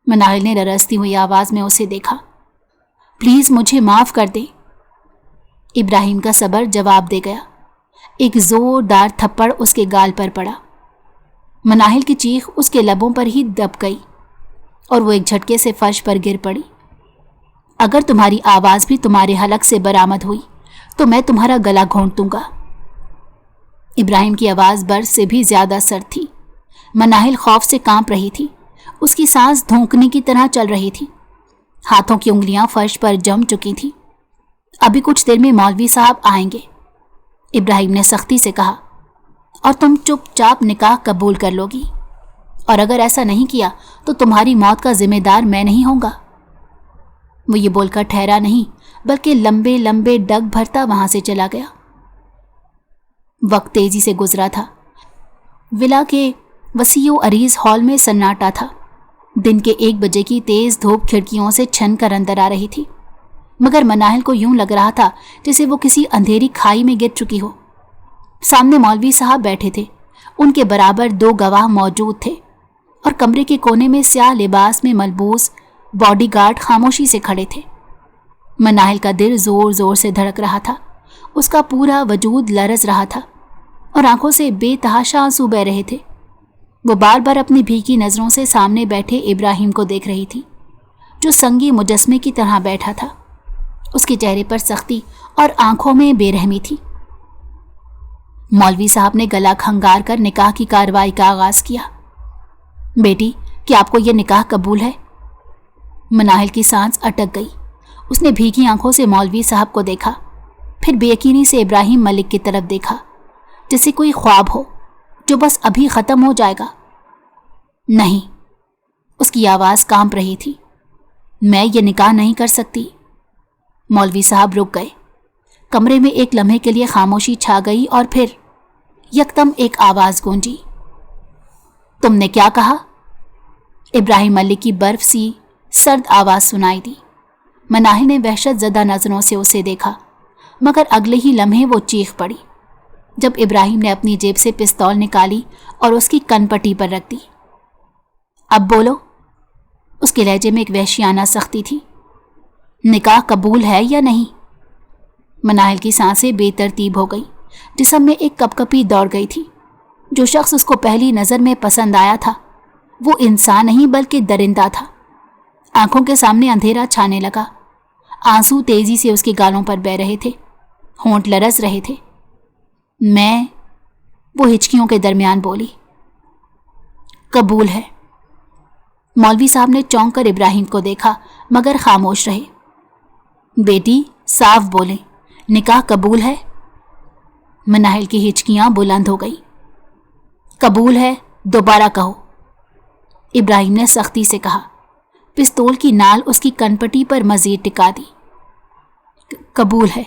मनाहिल ने ररसती हुई आवाज़ में उसे देखा। प्लीज़ मुझे माफ़ कर दे। इब्राहिम का सब्र जवाब दे गया। एक ज़ोरदार थप्पड़ उसके गाल पर पड़ा। मनाहिल की चीख उसके लबों पर ही दब गई और वो एक झटके से फर्श पर गिर पड़ी। अगर तुम्हारी आवाज़ भी तुम्हारे हलक से बरामद हुई तो मैं तुम्हारा गला घोंट दूंगा। इब्राहिम की आवाज़ बर्फ से भी ज़्यादा सर्द थी। मनाहिल खौफ से कांप रही थी, उसकी सांस धोंकने की तरह चल रही थी। हाथों की उंगलियां फर्श पर जम चुकी थी। अभी कुछ देर में मौलवी साहब आएंगे, इब्राहिम ने सख्ती से कहा, और तुम चुपचाप निकाह कबूल कर लोगी, और अगर ऐसा नहीं किया तो तुम्हारी मौत का जिम्मेदार मैं नहीं होऊंगा। वो ये बोलकर ठहरा नहीं, बल्कि लंबे लंबे डग भरता वहां से चला गया। वक्त तेजी से गुजरा था। विला के वसीओ अरीज हॉल में सन्नाटा था। दिन के 1 बजे की तेज धूप खिड़कियों से छन कर अंदर आ रही थी, मगर मनाहिल को यूं लग रहा था जैसे वो किसी अंधेरी खाई में गिर चुकी हो। सामने मौलवी साहब बैठे थे, उनके बराबर 2 गवाह मौजूद थे, और कमरे के कोने में स्याह लिबास में मलबूस बॉडीगार्ड खामोशी से खड़े थे। मनाहिल का दिल जोर जोर से धड़क रहा था। उसका पूरा वजूद लरज रहा था और आंखों से बेतहाशा आंसू बह रहे थे। वो बार बार अपनी भीगी नजरों से सामने बैठे इब्राहिम को देख रही थी, जो संगी मुजस्मे की तरह बैठा था। उसके चेहरे पर सख्ती और आंखों में बेरहमी थी। मौलवी साहब ने गला खंगार कर निकाह की कार्रवाई का आगाज किया। बेटी, क्या आपको यह निकाह कबूल है? मनाहिल की सांस अटक गई। उसने भीगी आंखों से मौलवी साहब को देखा, फिर बेयकीनी से इब्राहिम मलिक की तरफ देखा, जैसे कोई ख्वाब हो जो बस अभी खत्म हो जाएगा। नहीं, उसकी आवाज कांप रही थी। मैं ये निकाह नहीं कर सकती। मौलवी साहब रुक गए। कमरे में एक लम्हे के लिए खामोशी छा गई और फिर यकदम एक आवाज गूंजी। तुमने क्या कहा? इब्राहिम मलिक की बर्फ सी सर्द आवाज सुनाई दी। मनाहिल ने वहशत ज़दा नजरों से उसे देखा, मगर अगले ही लम्हे वो चीख पड़ी जब इब्राहिम ने अपनी जेब से पिस्तौल निकाली और उसकी कनपट्टी पर रख दी। अब बोलो, उसके लहजे में एक वहशियाना सख्ती थी। निकाह कबूल है या नहीं? मनाहिल की सांसें बेतरतीब हो गई। जिस्म में एक कपकपी दौड़ गई थी। जो शख्स उसको पहली नज़र में पसंद आया था वो इंसान नहीं बल्कि दरिंदा था। आंखों के सामने अंधेरा छाने लगा। आंसू तेजी से उसके गालों पर बह रहे थे, होंठ लरस रहे थे। वो हिचकियों के दरमियान बोली, कबूल है। मौलवी साहब ने चौंक कर इब्राहिम को देखा, मगर खामोश रहे। बेटी, साफ बोले, निकाह कबूल है? मनाहिल की हिचकियां बुलंद हो गई। कबूल है, दोबारा कहो, इब्राहिम ने सख्ती से कहा। पिस्तौल की नाल उसकी कनपट्टी पर मजीद टिका दी। कबूल है।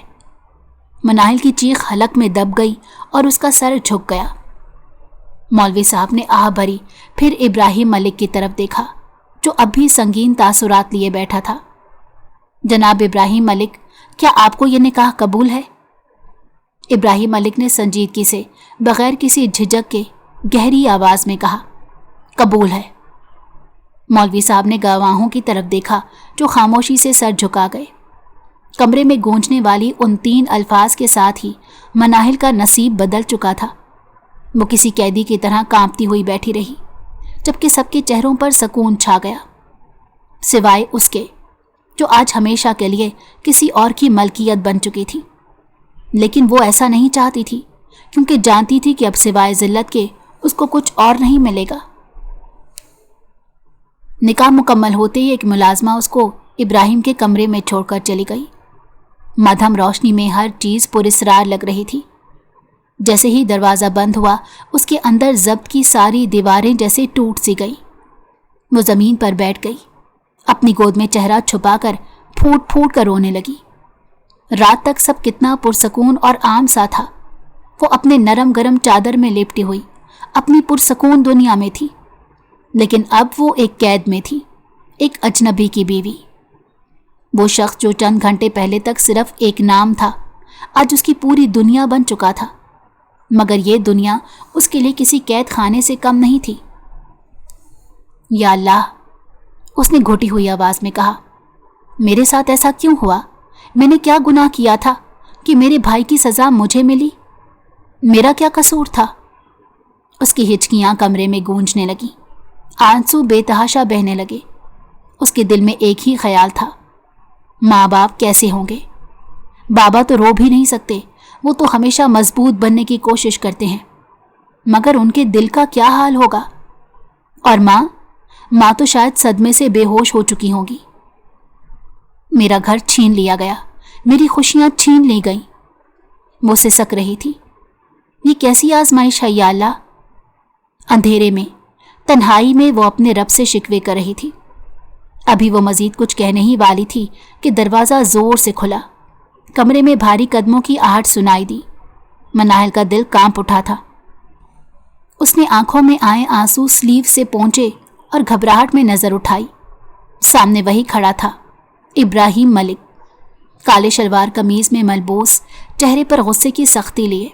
मनाहिल की चीख हलक में दब गई और उसका सर झुक गया। मौलवी साहब ने आह भरी, फिर इब्राहिम मलिक की तरफ देखा, जो अब भी संगीन तासुरात लिए बैठा था। जनाब इब्राहिम मलिक, क्या आपको यह निकाह कबूल है? इब्राहिम मलिक ने संजीदगी से बगैर किसी झिझक के गहरी आवाज में कहा, कबूल है। मौलवी साहब ने गवाहों की तरफ देखा, जो खामोशी से सर झुका गए। कमरे में गूंजने वाली उन 3 अल्फाज के साथ ही मनाहिल का नसीब बदल चुका था। वो किसी कैदी की तरह कांपती हुई बैठी रही, जबकि सबके चेहरों पर सुकून छा गया, सिवाय उसके जो आज हमेशा के लिए किसी और की मलकियत बन चुकी थी। लेकिन वो ऐसा नहीं चाहती थी, क्योंकि जानती थी कि अब सिवाय जिल्लत के उसको कुछ और नहीं मिलेगा। निकाह मुकम्मल होते ही एक मुलाजमा उसको इब्राहिम के कमरे में छोड़कर चली गई। मध्यम रोशनी में हर चीज़ पुरस्रार लग रही थी। जैसे ही दरवाज़ा बंद हुआ, उसके अंदर जब्त की सारी दीवारें जैसे टूट सी गई। वो ज़मीन पर बैठ गई, अपनी गोद में चेहरा छुपाकर फूट फूट कर रोने लगी। रात तक सब कितना पुरसकून और आम सा था। वो अपने नरम गरम चादर में लिपटी हुई अपनी पुरसकून दुनिया में थी, लेकिन अब वो एक कैद में थी, एक अजनबी की बीवी। वो शख्स जो चंद घंटे पहले तक सिर्फ एक नाम था, आज उसकी पूरी दुनिया बन चुका था, मगर ये दुनिया उसके लिए किसी कैद खाने से कम नहीं थी। या अल्लाह, उसने घुटी हुई आवाज में कहा, मेरे साथ ऐसा क्यों हुआ? मैंने क्या गुनाह किया था कि मेरे भाई की सजा मुझे मिली? मेरा क्या कसूर था? उसकी हिचकियां कमरे में गूंजने लगी, आंसू बेतहाशा बहने लगे। उसके दिल में एक ही ख्याल था, माँ बाप कैसे होंगे? बाबा तो रो भी नहीं सकते, वो तो हमेशा मजबूत बनने की कोशिश करते हैं, मगर उनके दिल का क्या हाल होगा? और माँ माँ तो शायद सदमे से बेहोश हो चुकी होंगी। मेरा घर छीन लिया गया, मेरी खुशियां छीन ली गईं। वो सिसक रही थी। ये कैसी आजमाइश है या अल्लाह। अंधेरे में, तन्हाई में वो अपने रब से शिकवे कर रही थी। अभी वो मजीद कुछ कहने ही वाली थी कि दरवाज़ा जोर से खुला। कमरे में भारी कदमों की आहट सुनाई दी। मनाहिल का दिल कांप उठा था। उसने आंखों में आए आंसू स्लीव से पोंछे और घबराहट में नजर उठाई। सामने वही खड़ा था, इब्राहिम मलिक, काले शलवार कमीज में मलबूस, चेहरे पर गुस्से की सख्ती लिए।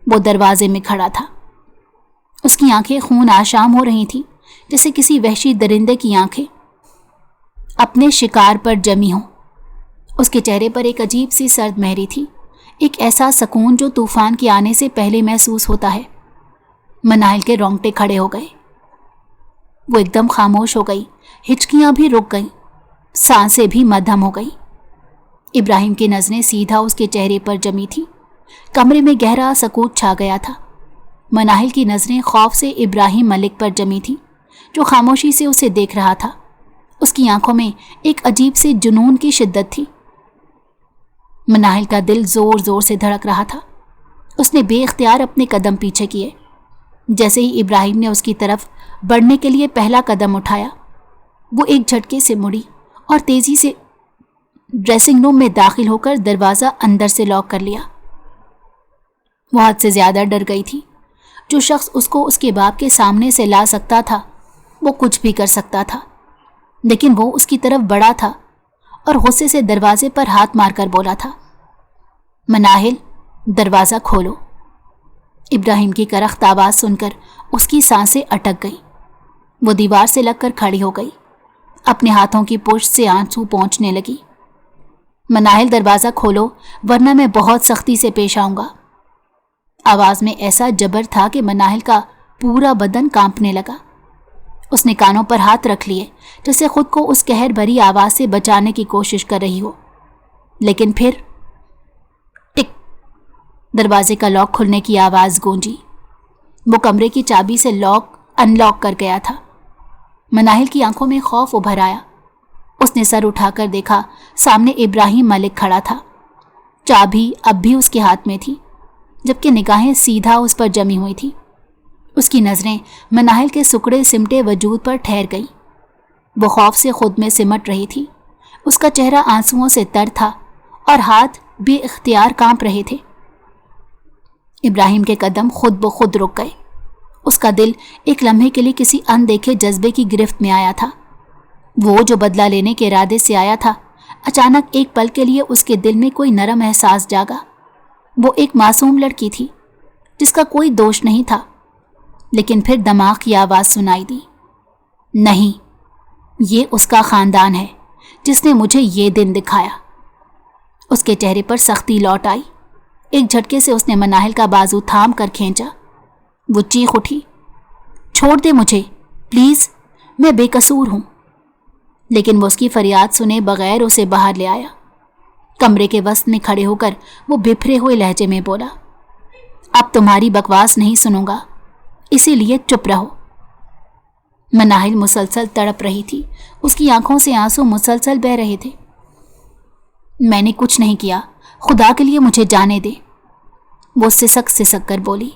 वो दरवाजे में खड़ा था। उसकी आंखें खून आशाम हो रही थीं, जैसे किसी वहशी दरिंदे की आंखें अपने शिकार पर जमी हों। उसके चेहरे पर एक अजीब सी सर्द मेहरी थी, एक ऐसा सुकून जो तूफान के आने से पहले महसूस होता है। मनाहिल के रोंगटे खड़े हो गए। वो एकदम खामोश हो गई, हिचकियां भी रुक गईं, सांसें भी मध्यम हो गई। इब्राहिम की नजरें सीधा उसके चेहरे पर जमी थी। कमरे में गहरा सकूत छा गया था। मनाहिल की नजरें खौफ से इब्राहिम मलिक पर जमी थी, जो खामोशी से उसे देख रहा था। उसकी आंखों में एक अजीब सी जुनून की शिद्दत थी। मनाहिल का दिल जोर जोर से धड़क रहा था। उसने बेइख्तियार अपने कदम पीछे किए। जैसे ही इब्राहिम ने उसकी तरफ बढ़ने के लिए पहला कदम उठाया, वो एक झटके से मुड़ी और तेजी से ड्रेसिंग रूम में दाखिल होकर दरवाज़ा अंदर से लॉक कर लिया। वो हद से ज़्यादा डर गई थी। जो शख्स उसको उसके बाप के सामने से ला सकता था, वो कुछ भी कर सकता था, लेकिन वो उसकी तरफ बढ़ा था और गुस्से से दरवाजे पर हाथ मारकर बोला था, मनाहिल, दरवाज़ा खोलो। इब्राहिम की करख्त आवाज़ सुनकर उसकी सांसें अटक गईं। वो दीवार से लगकर खड़ी हो गई। अपने हाथों की पुष्ट से आंसू पोंछने लगी। मनाहिल, दरवाज़ा खोलो, वरना मैं बहुत सख्ती से पेश आऊँगा। आवाज़ में ऐसा जबर था कि मनाहिल का पूरा बदन कांपने लगा। उसने कानों पर हाथ रख लिए, जैसे खुद को उस कहर भरी आवाज़ से बचाने की कोशिश कर रही हो। लेकिन फिर टिक, दरवाजे का लॉक खुलने की आवाज़ गूंजी। वो कमरे की चाबी से लॉक अनलॉक कर गया था। मनाहिल की आंखों में खौफ उभर आया। उसने सर उठाकर देखा, सामने इब्राहिम मलिक खड़ा था। चाबी अब भी उसके हाथ में थी, जबकि निगाहें सीधा उस पर जमी हुई थी। उसकी नज़रें मनाहिल के सुकड़े सिमटे वजूद पर ठहर गईं। वो खौफ से खुद में सिमट रही थी। उसका चेहरा आंसुओं से तर था और हाथ बेइख्तियार कांप रहे थे। इब्राहिम के कदम खुद ब खुद रुक गए। उसका दिल एक लम्हे के लिए किसी अनदेखे जज्बे की गिरफ्त में आया था। वो जो बदला लेने के इरादे से आया था, अचानक एक पल के लिए उसके दिल में कोई नरम एहसास जागा। वो एक मासूम लड़की थी जिसका कोई दोष नहीं था। लेकिन फिर दिमाग की आवाज़ सुनाई दी, नहीं, ये उसका ख़ानदान है जिसने मुझे ये दिन दिखाया। उसके चेहरे पर सख्ती लौट आई। एक झटके से उसने मनाहिल का बाजू थाम कर खींचा। वो चीख उठी, छोड़ दे मुझे प्लीज़, मैं बेकसूर हूँ। लेकिन वो उसकी फरियाद सुने बगैर उसे बाहर ले आया। कमरे के वस्त में खड़े होकर वो बिफरे हुए लहजे में बोला, अब तुम्हारी बकवास नहीं सुनूंगा, इसीलिए चुप रहो। मनाहिल मुसलसल तड़प रही थी। उसकी आंखों से आंसू मुसलसल बह रहे थे। मैंने कुछ नहीं किया, खुदा के लिए मुझे जाने दे, वो सिसक सिसक कर बोली।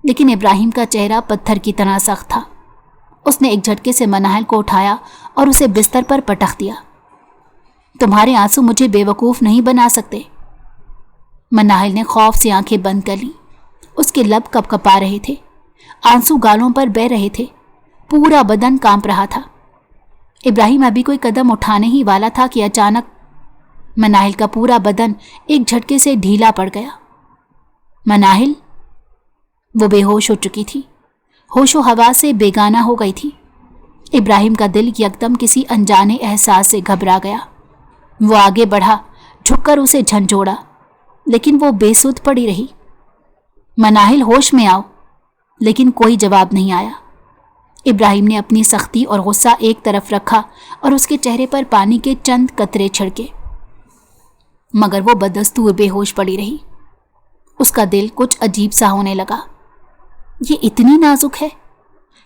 लेकिन इब्राहिम का चेहरा पत्थर की तरह सख्त था। उसने एक झटके से मनाहिल को उठाया और उसे बिस्तर पर पटक दिया। तुम्हारे आंसू मुझे बेवकूफ़ नहीं बना सकते। मनाहिल ने खौफ से आंखें बंद कर ली। उसके लब कपकपा रहे थे, आंसू गालों पर बह रहे थे, पूरा बदन कांप रहा था। इब्राहिम अभी कोई कदम उठाने ही वाला था कि अचानक मनाहिल का पूरा बदन एक झटके से ढीला पड़ गया। मनाहिल, वो बेहोश हो चुकी थी, होशो हवा से बेगाना हो गई थी। इब्राहिम का दिल यकदम किसी अनजाने एहसास से घबरा गया। वो आगे बढ़ा, झुककर उसे झंझोड़ा, लेकिन वो बेसुध पड़ी रही। मनाहिल, होश में आओ। लेकिन कोई जवाब नहीं आया। इब्राहिम ने अपनी सख्ती और गुस्सा एक तरफ रखा और उसके चेहरे पर पानी के चंद कतरे छिड़के, मगर वो बदस्तूर बेहोश पड़ी रही। उसका दिल कुछ अजीब सा होने लगा। ये इतनी नाजुक है,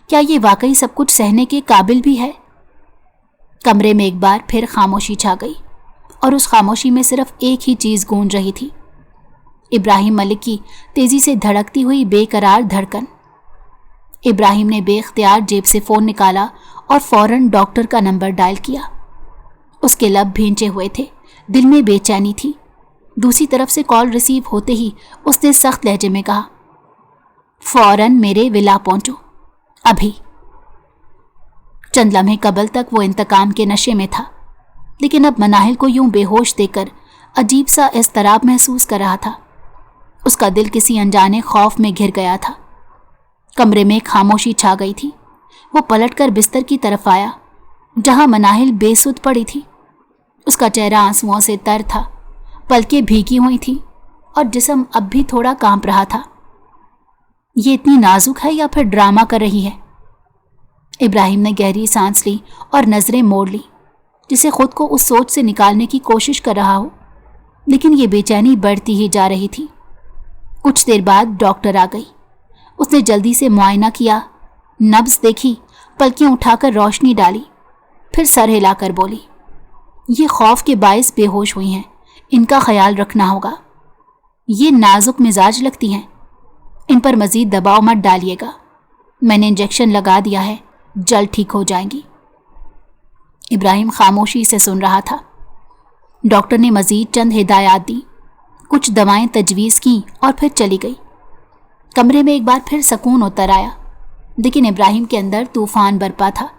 क्या ये वाकई सब कुछ सहने के काबिल भी है? कमरे में एक बार फिर खामोशी छा गई और उस खामोशी में सिर्फ एक ही चीज गूंज रही थी, इब्राहिम मलिक की तेजी से धड़कती हुई बेकरार धड़कन। इब्राहिम ने बेख्तियार जेब से फोन निकाला और फौरन डॉक्टर का नंबर डायल किया। उसके लब भींचे हुए थे, दिल में बेचैनी थी। दूसरी तरफ से कॉल रिसीव होते ही उसने सख्त लहजे में कहा, फौरन मेरे विला पहुंचो, अभी। चंद लम्हे कबल तक वो इंतकाम के नशे में था, लेकिन अब मनाहिल को यूं बेहोश देखकर अजीब सा इज़्तिराब महसूस कर रहा था। उसका दिल किसी अनजाने खौफ में घिर गया था। कमरे में खामोशी छा गई थी। वो पलटकर बिस्तर की तरफ आया जहां मनाहिल बेसुध पड़ी थी। उसका चेहरा आंसुओं से तर था, पलकें भीगी हुई थी और जिस्म अब भी थोड़ा कांप रहा था। ये इतनी नाजुक है या फिर ड्रामा कर रही है? इब्राहिम ने गहरी सांस ली और नजरें मोड़ ली, जिसे खुद को उस सोच से निकालने की कोशिश कर रहा हो, लेकिन ये बेचैनी बढ़ती ही जा रही थी। कुछ देर बाद डॉक्टर आ गई। उसने जल्दी से मुआयना किया, नब्ज देखी, पलकें उठाकर रोशनी डाली, फिर सर हिलाकर बोली, ये खौफ के बायस बेहोश हुई हैं, इनका ख्याल रखना होगा। ये नाजुक मिजाज लगती हैं, इन पर मजीद दबाव मत डालिएगा। मैंने इंजेक्शन लगा दिया है, जल्द ठीक हो जाएंगी। इब्राहिम खामोशी से सुन रहा था। डॉक्टर ने मजीद चंद हिदायत दी, कुछ दवाएं तजवीज़ की और फिर चली गई। कमरे में एक बार फिर सुकून उतर आया, लेकिन इब्राहिम के अंदर तूफान बरपा था।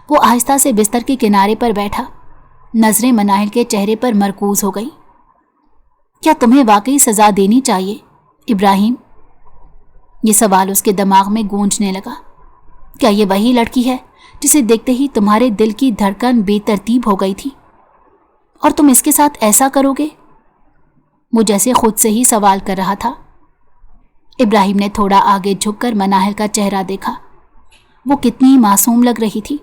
वो आहिस्ता से बिस्तर के किनारे पर बैठा, नजरें मनाहिल के चेहरे पर मरकूज हो गई। क्या तुम्हें वाकई सज़ा देनी चाहिए इब्राहिम? ये सवाल उसके दिमाग में गूंजने लगा। क्या ये वही लड़की है जिसे देखते ही तुम्हारे दिल की धड़कन बेतरतीब हो गई थी और तुम इसके साथ ऐसा करोगे? वो जैसे खुद से ही सवाल कर रहा था। इब्राहिम ने थोड़ा आगे झुककर मनाहिल का चेहरा देखा। वो कितनी मासूम लग रही थी,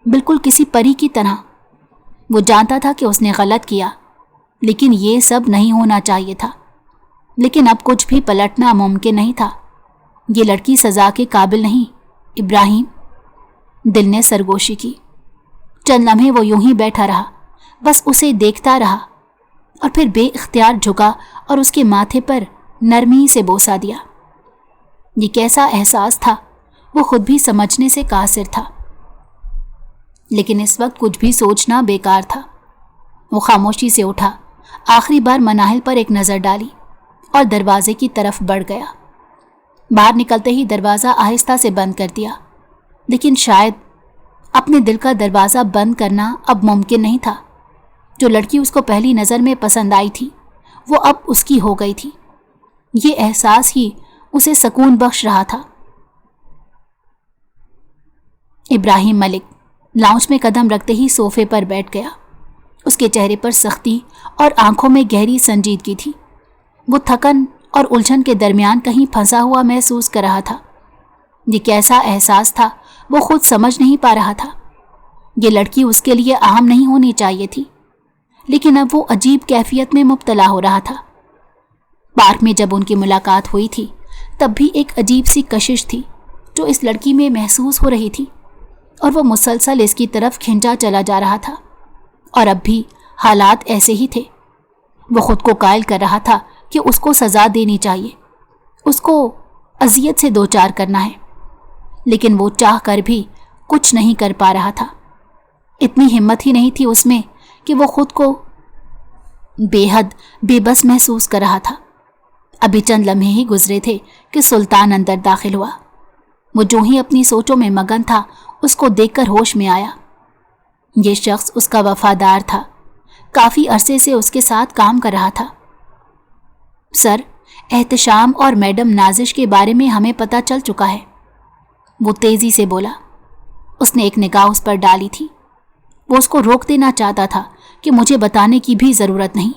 बिल्कुल किसी परी की तरह। वो जानता था कि उसने गलत किया, लेकिन ये सब नहीं होना चाहिए था। लेकिन अब कुछ भी पलटना मुमकिन नहीं था। ये लड़की सज़ा के काबिल नहीं इब्राहिम। दिल ने सरगोशी की। चंद लम्हे वो यूं ही बैठा रहा, बस उसे देखता रहा और फिर बेइख्तियार झुका और उसके माथे पर नरमी से बोसा दिया। ये कैसा एहसास था वो खुद भी समझने से कासिर था, लेकिन इस वक्त कुछ भी सोचना बेकार था। वो खामोशी से उठा, आखिरी बार मनाहिल पर एक नज़र डाली और दरवाजे की तरफ बढ़ गया। बाहर निकलते ही दरवाज़ा आहिस्ता से बंद कर दिया, लेकिन शायद अपने दिल का दरवाज़ा बंद करना अब मुमकिन नहीं था। जो लड़की उसको पहली नज़र में पसंद आई थी वो अब उसकी हो गई थी। ये एहसास ही उसे सुकून बख्श रहा था। इब्राहिम मलिक लाउंज में कदम रखते ही सोफे पर बैठ गया। उसके चेहरे पर सख्ती और आंखों में गहरी संजीदगी थी। वो थकन और उलझन के दरमियान कहीं फंसा हुआ महसूस कर रहा था। ये कैसा एहसास था वो खुद समझ नहीं पा रहा था। ये लड़की उसके लिए अहम नहीं होनी चाहिए थी, लेकिन अब वो अजीब कैफियत में मुब्तला हो रहा था। पार्क में जब उनकी मुलाकात हुई थी तब भी एक अजीब सी कशिश थी जो इस लड़की में महसूस हो रही थी, और वो मुसलसल इसकी तरफ खिंचा चला जा रहा था। और अब भी हालात ऐसे ही थे। वो खुद को कायल कर रहा था कि उसको सज़ा देनी चाहिए, उसको अजियत से दो चार करना है, लेकिन वो चाह कर भी कुछ नहीं कर पा रहा था। इतनी हिम्मत ही नहीं थी उसमें कि वो खुद को बेहद बेबस महसूस कर रहा था। अभी चंद लम्हे ही गुजरे थे कि सुल्तान अंदर दाखिल हुआ। वो जो ही अपनी सोचों में मगन था उसको देखकर होश में आया। ये शख्स उसका वफादार था, काफ़ी अरसे से उसके साथ काम कर रहा था। सर, एहतशाम और मैडम नाजिश के बारे में हमें पता चल चुका है, वो तेज़ी से बोला। उसने एक निगाह उस पर डाली थी। वो उसको रोक देना चाहता था कि मुझे बताने की भी ज़रूरत नहीं,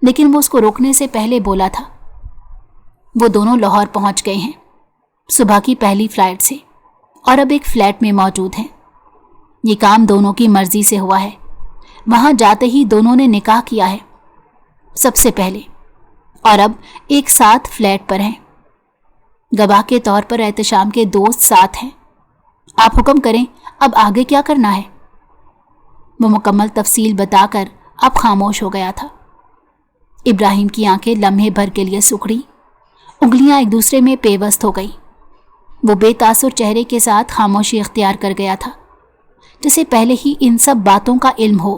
लेकिन वो उसको रोकने से पहले बोला था। वो दोनों लाहौर पहुंच गए हैं सुबह की पहली फ्लाइट से, और अब एक फ्लैट में मौजूद हैं। ये काम दोनों की मर्जी से हुआ है। वहां जाते ही दोनों ने निकाह किया है सबसे पहले, और अब एक साथ फ्लैट पर हैं। गवाह के तौर पर एहतशाम के दोस्त साथ हैं। आप हुक्म करें, अब आगे क्या करना है? वो मुकम्मल तफसील बताकर अब खामोश हो गया था। इब्राहिम की आंखें लम्हे भर के लिए सुखड़ी, उंगलियां एक दूसरे में पेवस्त हो गई। वो बेतासुर चेहरे के साथ खामोशी इख्तियार कर गया था, जैसे पहले ही इन सब बातों का इल्म हो।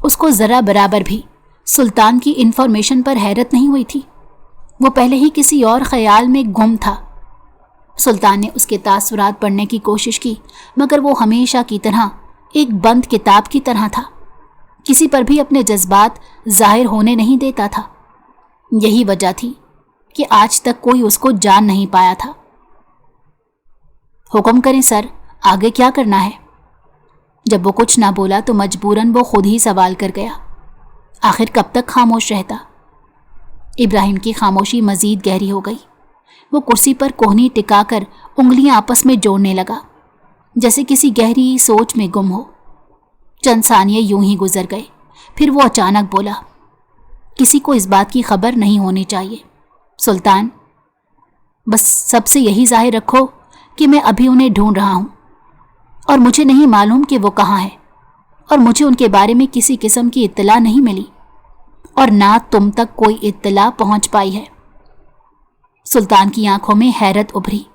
उसको जरा बराबर भी सुल्तान की इन्फॉर्मेशन पर हैरत नहीं हुई थी। वो पहले ही किसी और ख्याल में गुम था। सुल्तान ने उसके तासुरात पढ़ने की कोशिश की, मगर वो हमेशा की तरह एक बंद किताब की तरह था, किसी पर भी अपने जज्बात जाहिर होने नहीं देता था। यही वजह थी कि आज तक कोई उसको जान नहीं पाया था। हुक्म करें सर, आगे क्या करना है? जब वो कुछ ना बोला तो मजबूरन वो खुद ही सवाल कर गया, आखिर कब तक खामोश रहता? इब्राहिम की खामोशी मजीद गहरी हो गई। वो कुर्सी पर कोहनी टिकाकर उंगलियां आपस में जोड़ने लगा, जैसे किसी गहरी सोच में गुम हो। चंद सानिये यूं ही गुजर गए, फिर वो अचानक बोला, किसी को इस बात की खबर नहीं होनी चाहिए सुल्तान। बस सबसे यही जाहिर रखो कि मैं अभी उन्हें ढूंढ रहा हूं और मुझे नहीं मालूम कि वो कहाँ है, और मुझे उनके बारे में किसी किस्म की इत्तला नहीं मिली और ना तुम तक कोई इत्तला पहुंच पाई है। सुल्तान की आंखों में हैरत उभरी।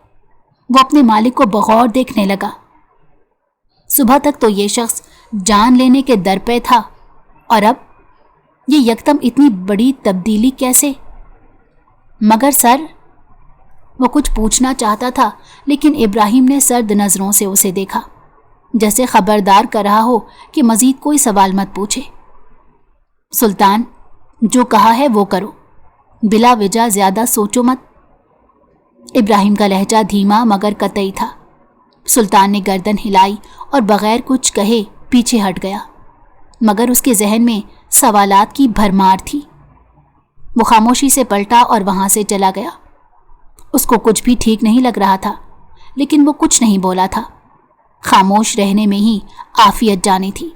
वो अपने मालिक को बगौर देखने लगा। सुबह तक तो ये शख्स जान लेने के दर पे था, और अब ये यकदम इतनी बड़ी तब्दीली कैसे? मगर सर, वो कुछ पूछना चाहता था, लेकिन इब्राहिम ने सर्द नजरों से उसे देखा, जैसे खबरदार कर रहा हो कि मजीद कोई सवाल मत पूछे। सुल्तान, जो कहा है वो करो, बिला वजह ज्यादा सोचो मत। इब्राहिम का लहजा धीमा मगर कतई था। सुल्तान ने गर्दन हिलाई और बगैर कुछ कहे पीछे हट गया, मगर उसके जहन में सवालात की भरमार थी। वो खामोशी से पलटा और वहां से चला गया। उसको कुछ भी ठीक नहीं लग रहा था, लेकिन वो कुछ नहीं बोला था। खामोश रहने में ही आफियत जानी थी।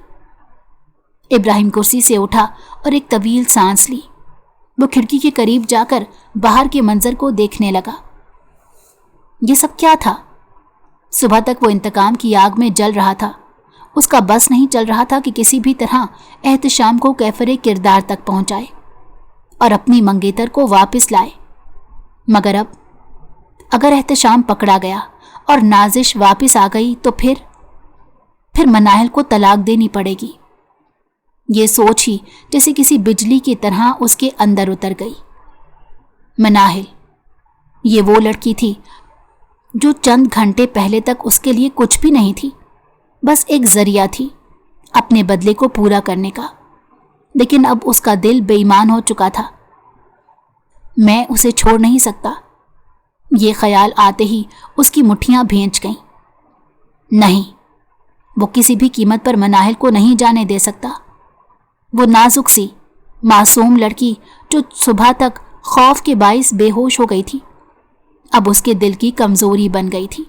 इब्राहिम कुर्सी से उठा और एक तवील सांस ली। वो खिड़की के करीब जाकर बाहर के मंजर को देखने लगा। ये सब क्या था? सुबह तक वो इंतकाम की आग में जल रहा था। उसका बस नहीं चल रहा था कि किसी भी तरह एहतशाम को कैफरे किरदार तक पहुंचाए और अपनी मंगेतर को वापस लाए। मगर अब अगर एहतशाम पकड़ा गया और नाजिश वापस आ गई तो फिर मनाहिल को तलाक देनी पड़ेगी। ये सोच ही जैसे किसी बिजली की तरह उसके अंदर उतर गई। मनाहिल, ये वो लड़की थी जो चंद घंटे पहले तक उसके लिए कुछ भी नहीं थी, बस एक जरिया थी अपने बदले को पूरा करने का। लेकिन अब उसका दिल बेईमान हो चुका था। मैं उसे छोड़ नहीं सकता। ये ख्याल आते ही उसकी मुट्ठियां भींच गईं। नहीं, वो किसी भी कीमत पर मनाहिल को नहीं जाने दे सकता। वो नाजुक सी मासूम लड़की जो सुबह तक खौफ के बाइस बेहोश हो गई थी, अब उसके दिल की कमजोरी बन गई थी।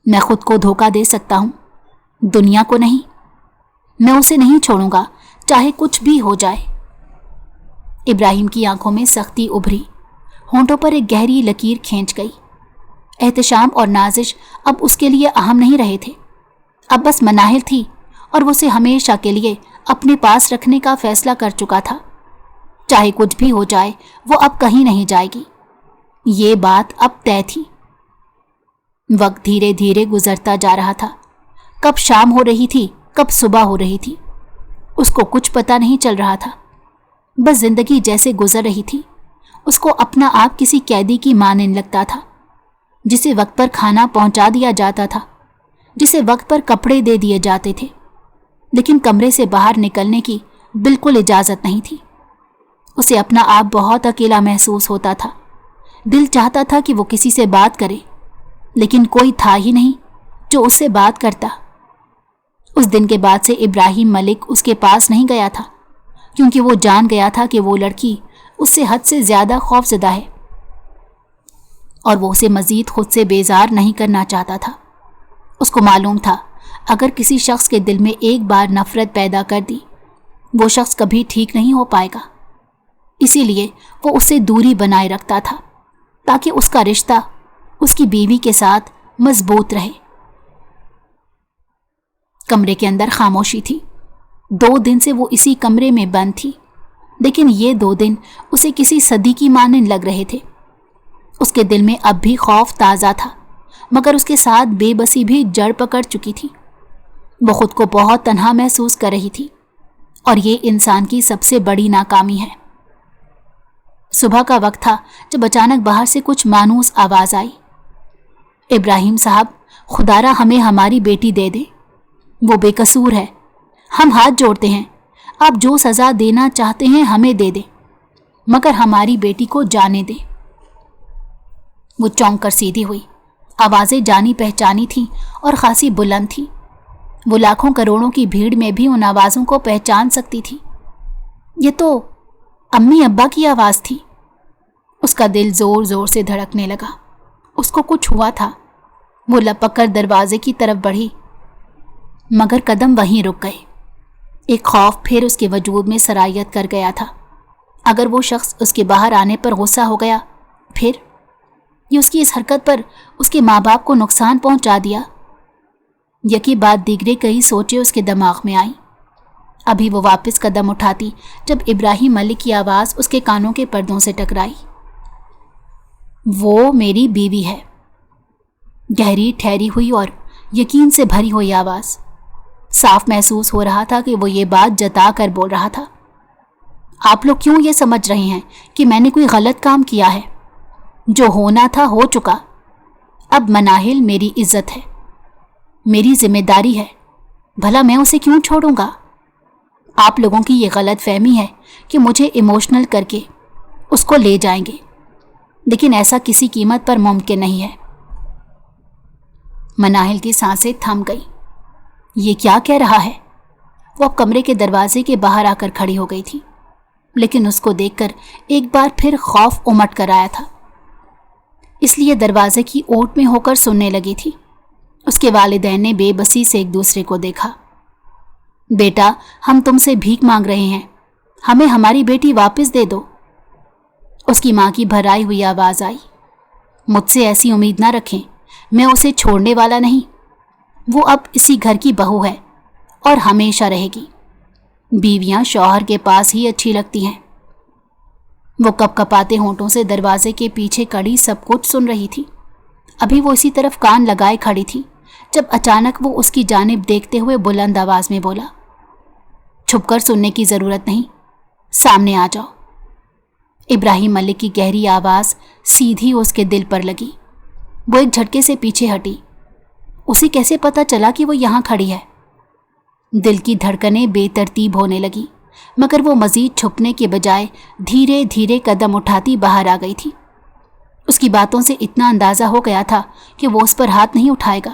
मैं खुद को धोखा दे सकता हूं, दुनिया को नहीं। मैं उसे नहीं छोड़ूंगा, चाहे कुछ भी हो जाए। इब्राहिम की आंखों में सख्ती उभरी, होंठों पर एक गहरी लकीर खींच गई। एहतशाम और नाजिश अब उसके लिए अहम नहीं रहे थे। अब बस मनाहिल थी और वो उसे हमेशा के लिए अपने पास रखने का फैसला कर चुका था। चाहे कुछ भी हो जाए, वो अब कहीं नहीं जाएगी। ये बात अब तय थी। वक्त धीरे धीरे गुजरता जा रहा था। कब शाम हो रही थी, कब सुबह हो रही थी, उसको कुछ पता नहीं चल रहा था। बस जिंदगी जैसे गुजर रही थी। उसको अपना आप किसी कैदी की मानने लगता था, जिसे वक्त पर खाना पहुंचा दिया जाता था, जिसे वक्त पर कपड़े दे दिए जाते थे, लेकिन कमरे से बाहर निकलने की बिल्कुल इजाजत नहीं थी। उसे अपना आप बहुत अकेला महसूस होता था। दिल चाहता था कि वो किसी से बात करे, लेकिन कोई था ही नहीं जो उससे बात करता। उस दिन के बाद से इब्राहिम मलिक उसके पास नहीं गया था, क्योंकि वो जान गया था कि वो लड़की उससे हद से ज्यादा खौफजदा है और वो उसे मजीद खुद से बेजार नहीं करना चाहता था। उसको मालूम था, अगर किसी शख्स के दिल में एक बार नफरत पैदा कर दी, वो शख्स कभी ठीक नहीं हो पाएगा। इसीलिए वो उससे दूरी बनाए रखता था, ताकि उसका रिश्ता اس کی بیوی کے ساتھ مضبوط رہے۔ کمرے کے اندر خاموشی تھی۔ 2 دن سے وہ اسی کمرے میں بند تھی، لیکن یہ 2 دن اسے کسی صدی کی مانند لگ رہے تھے۔ اس کے دل میں اب بھی خوف تازہ تھا، مگر اس کے ساتھ بے بسی بھی جڑ پکڑ چکی تھی۔ وہ خود کو بہت تنہا محسوس کر رہی تھی، اور یہ انسان کی سب سے بڑی ناکامی ہے۔ صبح کا وقت تھا جب اچانک باہر سے کچھ مانوس آواز آئی، ابراہیم صاحب، خدارا ہمیں ہماری بیٹی دے دیں، وہ بے قصور ہے، ہم ہاتھ جوڑتے ہیں، آپ جو سزا دینا چاہتے ہیں ہمیں دے دیں، مگر ہماری بیٹی کو جانے دیں۔ وہ چونک کر سیدھی ہوئی۔ آوازیں جانی پہچانی تھیں اور خاصی بلند تھیں۔ وہ لاکھوں کروڑوں کی بھیڑ میں بھی ان آوازوں کو پہچان سکتی تھی۔ یہ تو امی ابا کی آواز تھی۔ اس کا دل زور زور سے دھڑکنے لگا۔ اس کو کچھ ہوا تھا۔ وہ لپک کر دروازے کی طرف بڑھی، مگر قدم وہیں رک گئے۔ ایک خوف پھر اس کے وجود میں سرایت کر گیا تھا۔ اگر وہ شخص اس کے باہر آنے پر غصہ ہو گیا، پھر یہ اس کی اس حرکت پر اس کے ماں باپ کو نقصان پہنچا دیا۔ یکی بعد دیگرے کئی سوچیں اس کے دماغ میں آئیں۔ ابھی وہ واپس قدم اٹھاتی جب ابراہیم ملک کی آواز اس کے کانوں کے پردوں سے ٹکرائی۔ وہ میری بیوی ہے۔ گہری ٹھہری ہوئی اور یقین سے بھری ہوئی آواز۔ صاف محسوس ہو رہا تھا کہ وہ یہ بات جتا کر بول رہا تھا۔ آپ لوگ کیوں یہ سمجھ رہے ہیں کہ میں نے کوئی غلط کام کیا ہے؟ جو ہونا تھا ہو چکا۔ اب مناہل میری عزت ہے، میری ذمہ داری ہے، بھلا میں اسے کیوں چھوڑوں گا؟ آپ لوگوں کی یہ غلط فہمی ہے کہ مجھے ایموشنل کر کے اس کو لے جائیں گے، لیکن ایسا کسی قیمت پر ممکن نہیں ہے۔ مناہل کی سانسیں تھم گئی۔ یہ کیا کہہ رہا ہے؟ وہ اب کمرے کے دروازے کے باہر آ کر کھڑی ہو گئی تھی، لیکن اس کو دیکھ کر ایک بار پھر خوف امٹ کر آیا تھا، اس لیے دروازے کی اوٹ میں ہو کر سننے لگی تھی۔ اس کے والدین نے بے بسی سے ایک دوسرے کو دیکھا۔ بیٹا، ہم تم سے بھیک مانگ رہے ہیں، ہمیں ہماری بیٹی واپس دے دو۔ اس کی ماں کی بھرائی ہوئی آواز آئی۔ مجھ سے ایسی امید نہ رکھیں، میں اسے چھوڑنے والا نہیں۔ وہ اب اسی گھر کی بہو ہے اور ہمیشہ رہے گی۔ بیویاں شوہر کے پاس ہی اچھی لگتی ہیں۔ وہ کپ کپاتے ہونٹوں سے دروازے کے پیچھے کڑی سب کچھ سن رہی تھی۔ ابھی وہ اسی طرف کان لگائے کھڑی تھی جب اچانک وہ اس کی جانب دیکھتے ہوئے بلند آواز میں بولا، چھپ کر سننے کی ضرورت نہیں، سامنے آ جاؤ۔ ابراہیم ملک کی گہری آواز سیدھی اس کے دل پر لگی۔ وہ ایک جھٹکے سے پیچھے ہٹی۔ اسے کیسے پتا چلا کہ وہ یہاں کھڑی ہے؟ دل کی دھڑکنیں بے ترتیب ہونے لگی، مگر وہ مزید چھپنے کے بجائے دھیرے دھیرے قدم اٹھاتی باہر آ گئی تھی۔ اس کی باتوں سے اتنا اندازہ ہو گیا تھا کہ وہ اس پر ہاتھ نہیں اٹھائے گا۔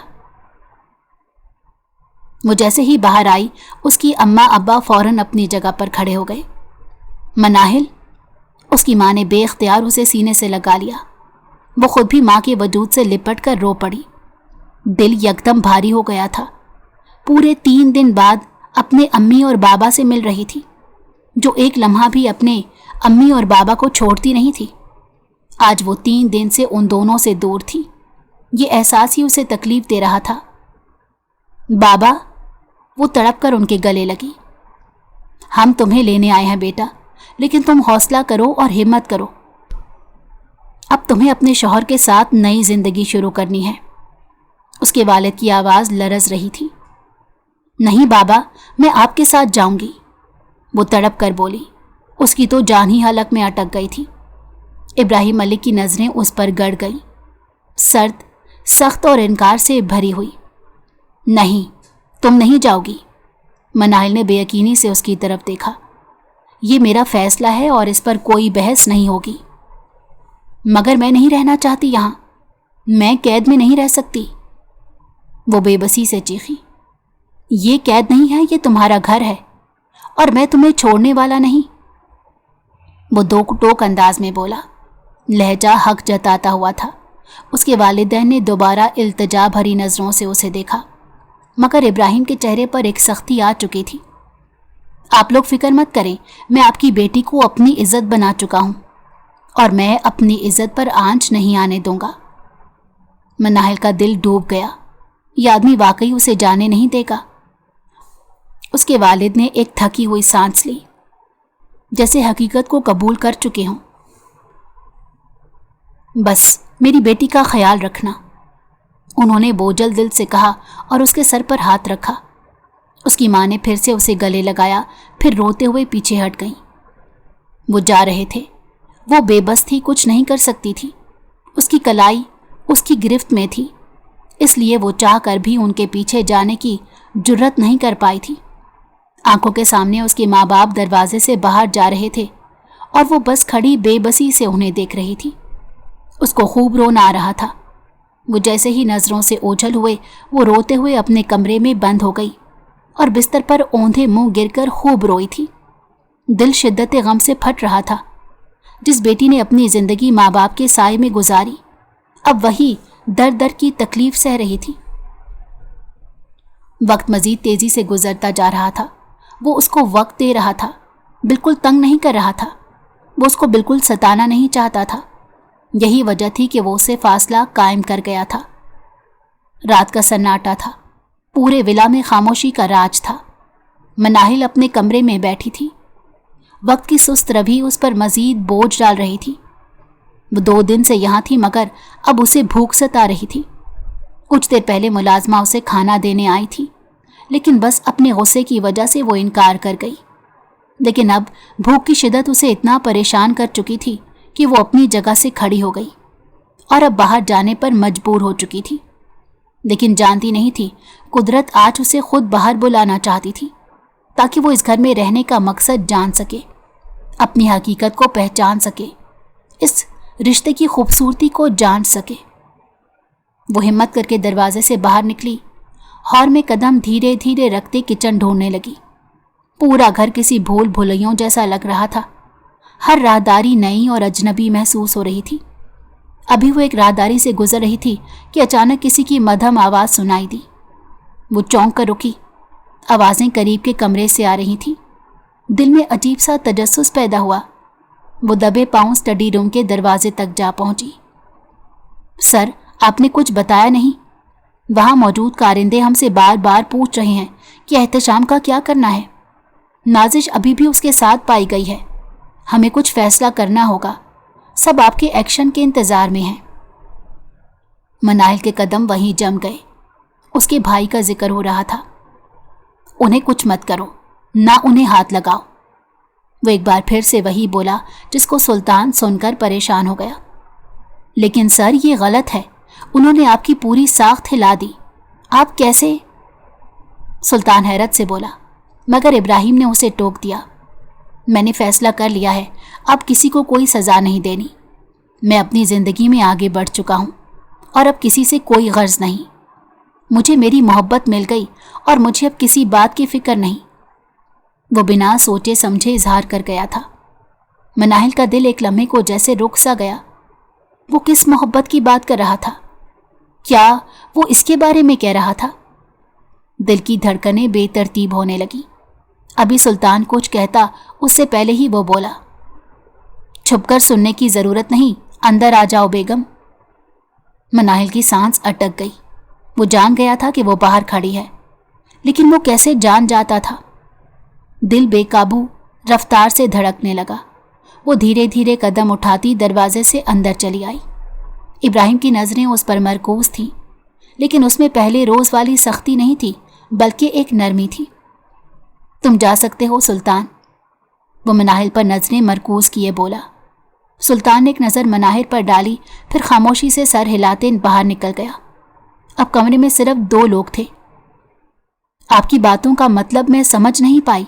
وہ جیسے ہی باہر آئی، اس کی اماں ابا فوراً اپنی جگہ پر کھڑے ہو گئے۔ مناہل، اس کی ماں نے بے اختیار اسے سینے سے لگا لیا۔ وہ خود بھی ماں کے وجود سے لپٹ کر رو پڑی۔ دل یکدم بھاری ہو گیا تھا۔ پورے 3 دن بعد اپنے امی اور بابا سے مل رہی تھی، جو ایک لمحہ بھی اپنے امی اور بابا کو چھوڑتی نہیں تھی۔ آج وہ 3 دن سے ان دونوں سے دور تھی۔ یہ احساس ہی اسے تکلیف دے رہا تھا۔ بابا، وہ تڑپ کر ان کے گلے لگی۔ ہم تمہیں لینے آئے ہیں بیٹا، لیکن تم حوصلہ کرو اور ہمت کرو۔ اب تمہیں اپنے شوہر کے ساتھ نئی زندگی شروع کرنی ہے۔ اس کے والد کی آواز لرز رہی تھی۔ نہیں بابا، میں آپ کے ساتھ جاؤں گی، وہ تڑپ کر بولی۔ اس کی تو جان ہی حلق میں اٹک گئی تھی۔ ابراہیم ملک کی نظریں اس پر گڑ گئیں، سرد، سخت اور انکار سے بھری ہوئی۔ نہیں، تم نہیں جاؤ گی۔ مناہل نے بے یقینی سے اس کی طرف دیکھا۔ یہ میرا فیصلہ ہے اور اس پر کوئی بحث نہیں ہوگی۔ مگر میں نہیں رہنا چاہتی یہاں، میں قید میں نہیں رہ سکتی، وہ بے بسی سے چیخی۔ یہ قید نہیں ہے، یہ تمہارا گھر ہے اور میں تمہیں چھوڑنے والا نہیں، وہ دوک ٹوک انداز میں بولا، لہجہ حق جتاتا ہوا تھا۔ اس کے والدین نے دوبارہ التجا بھری نظروں سے اسے دیکھا، مگر ابراہیم کے چہرے پر ایک سختی آ چکی تھی۔ آپ لوگ فکر مت کریں، میں آپ کی بیٹی کو اپنی عزت بنا چکا ہوں اور میں اپنی عزت پر آنچ نہیں آنے دوں گا۔ मनाहिल का दिल डूब गया। ये आदमी वाकई उसे जाने नहीं देगा। उसके वालिद ने एक थकी हुई सांस ली, जैसे हकीकत को कबूल कर चुके हों। बस मेरी बेटी का ख्याल रखना, उन्होंने बोझल दिल से कहा और उसके सर पर हाथ रखा। उसकी माँ ने फिर से उसे गले लगाया, फिर रोते हुए पीछे हट गई। वो जा रहे थे। वो बेबस थी, कुछ नहीं कर सकती थी। उसकी कलाई उसकी गिरफ्त में थी, इसलिए वो चाह कर भी उनके पीछे जाने की जुर्रत नहीं कर पाई थी। आंखों के सामने उसके माँ बाप दरवाजे से बाहर जा रहे थे और वो बस खड़ी बेबसी से उन्हें देख रही थी। उसको खूब रोना आ रहा था। वो जैसे ही नज़रों से ओझल हुए, वो रोते हुए अपने कमरे में बंद हो गई और बिस्तर पर औंधे मुंह गिरकर खूब रोई थी। दिल शिद्दत गम से फट रहा था। जिस बेटी ने अपनी ज़िंदगी माँ बाप के साए में गुजारी, अब वही दर दर की तकलीफ सह रही थी। वक्त मजीद तेजी से गुजरता जा रहा था। वो उसको वक्त दे रहा था, बिल्कुल तंग नहीं कर रहा था। वो उसको बिल्कुल सताना नहीं चाहता था। यही वजह थी कि वो उसे फासला कायम कर गया था। रात का सन्नाटा था। पूरे विला में खामोशी का राज था। मनाहिल अपने कमरे में बैठी थी। वक्त की सुस्त रवि उस पर मजीद बोझ डाल रही थी। वो 2 दिन से यहाँ थी, मगर अब उसे भूख सता रही थी। कुछ देर पहले मुलाजमा उसे खाना देने आई थी, लेकिन बस अपने गुस्से की वजह से वो इनकार कर गई। लेकिन अब भूख की शिद्दत उसे इतना परेशान कर चुकी थी कि वो अपनी जगह से खड़ी हो गई और अब बाहर जाने पर मजबूर हो चुकी थी। लेकिन जानती नहीं थी कुदरत आज उसे खुद बाहर बुलाना चाहती थी, ताकि वो इस घर में रहने का मकसद जान सके, अपनी हकीकत को पहचान सके, इस रिश्ते की खूबसूरती को जान सके। वो हिम्मत करके दरवाजे से बाहर निकली। हॉल में कदम धीरे धीरे रखते किचन ढूंढने लगी। पूरा घर किसी भूल भुलैयों जैसा लग रहा था। हर राहदारी नई और अजनबी महसूस हो रही थी। अभी वो एक राहदारी से गुजर रही थी कि अचानक किसी की मध्यम आवाज़ सुनाई दी। वो चौंक कर रुकी। आवाज़ें करीब के कमरे से आ रही थीं। दिल में अजीब सा तजस्सुस पैदा हुआ। वो दबे पांव स्टडी रूम के दरवाजे तक जा पहुंची। सर, आपने कुछ बताया नहीं। वहां मौजूद कारिंदे हमसे बार बार पूछ रहे हैं कि एहतशाम का क्या करना है। नाजिश अभी भी उसके साथ पाई गई है। हमें कुछ फैसला करना होगा। सब आपके एक्शन के इंतजार में हैं। मनाहिल के कदम वहीं जम गए। उसके भाई का जिक्र हो रहा था। उन्हें कुछ मत करो, ना उन्हें हाथ लगाओ। वो एक बार फिर से वही बोला जिसको सुल्तान सुनकर परेशान हो गया। लेकिन सर, ये गलत है। उन्होंने आपकी पूरी साख्त हिला दी। आप कैसे? सुल्तान हैरत से बोला, मगर इब्राहिम ने उसे टोक दिया। मैंने फैसला कर लिया है, अब किसी को कोई सज़ा नहीं देनी। मैं अपनी ज़िंदगी में आगे बढ़ चुका हूँ और अब किसी से कोई गर्ज नहीं। मुझे मेरी मोहब्बत मिल गई और मुझे अब किसी बात की फिक्र नहीं। वो बिना सोचे समझे इजहार कर गया था। मनाहिल का दिल एक लम्हे को जैसे रुक सा गया। वो किस मोहब्बत की बात कर रहा था? क्या वो इसके बारे में कह रहा था? दिल की धड़कनें बेतरतीब होने लगी। अभी सुल्तान कुछ कहता उससे पहले ही वो बोला, छुपकर सुनने की जरूरत नहीं, अंदर आ जाओ बेगम। मनाहिल की सांस अटक गई। वो जान गया था कि वो बाहर खड़ी है, लेकिन वो कैसे जान जाता था? दिल बेकाबू रफ्तार से धड़कने लगा। वो धीरे धीरे कदम उठाती दरवाजे से अंदर चली आई। इब्राहिम की नज़रें उस पर मरकूज थीं, लेकिन उसमें पहले रोज़ वाली सख्ती नहीं थी, बल्कि एक नरमी थी। तुम जा सकते हो सुल्तान। वो मनाहिल पर नज़रें मरकूज किए बोला। सुल्तान ने एक नज़र मनाहिल पर डाली, फिर खामोशी से सर हिलाते बाहर निकल गया। अब कमरे में सिर्फ 2 लोग थे। आपकी बातों का मतलब मैं समझ नहीं पाई,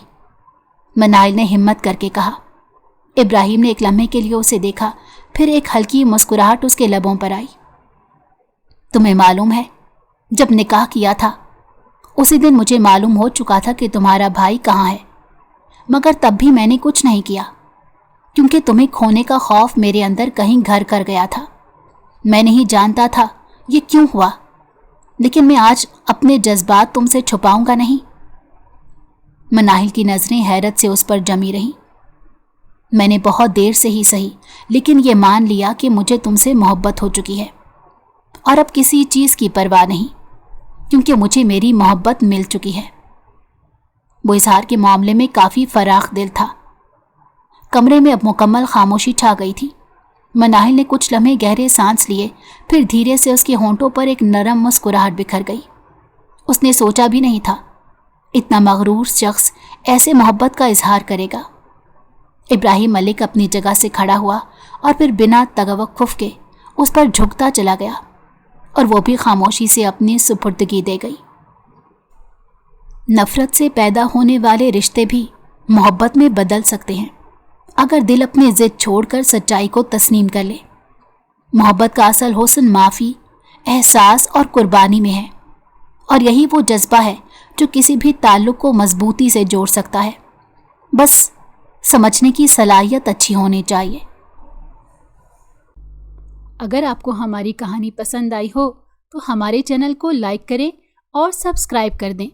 मनाहिल ने हिम्मत करके कहा। इब्राहिम ने एक लम्हे के लिए उसे देखा, फिर एक हल्की मुस्कुराहट उसके लबों पर आई। तुम्हें मालूम है, जब निकाह किया था उसी दिन मुझे मालूम हो चुका था कि तुम्हारा भाई कहाँ है, मगर तब भी मैंने कुछ नहीं किया, क्योंकि तुम्हें खोने का खौफ मेरे अंदर कहीं घर कर गया था। मैं नहीं जानता था ये क्यों हुआ, लेकिन मैं आज अपने जज्बात तुमसे छुपाऊंगा नहीं। मनाहिल की नज़रें हैरत से उस पर जमी रहीं। मैंने बहुत देर से ही सही, लेकिन ये मान लिया कि मुझे तुमसे मोहब्बत हो चुकी है, और अब किसी चीज़ की परवाह नहीं, क्योंकि मुझे मेरी मोहब्बत मिल चुकी है। वो इजहार के मामले में काफ़ी फराख दिल था। कमरे में अब मुकम्मल खामोशी छा गई थी। मनाहिल ने कुछ लम्हे गहरे सांस लिए, फिर धीरे से उसके होंठों पर एक नरम मुस्कुराहट बिखर गई। उसने सोचा भी नहीं था इतना मगरूर शख्स ऐसे मोहब्बत का इजहार करेगा। इब्राहिम मलिक अपनी जगह से खड़ा हुआ और फिर बिना तवक्कुफ के उस पर झुकता चला गया, और वो भी खामोशी से अपनी सुपुर्दगी दे गई। नफरत से पैदा होने वाले रिश्ते भी मोहब्बत में बदल सकते हैं अगर दिल अपनी जिद छोड़कर सच्चाई को तस्लीम कर ले। मोहब्बत का असल हुस्न माफ़ी, एहसास और कुर्बानी में है, और यही वो जज्बा है जो किसी भी ताल्लुक़ को मजबूती से जोड़ सकता है। बस समझने की सलाहियत अच्छी होनी चाहिए। अगर आपको हमारी कहानी पसंद आई हो तो हमारे चैनल को लाइक करें और सब्सक्राइब कर दें।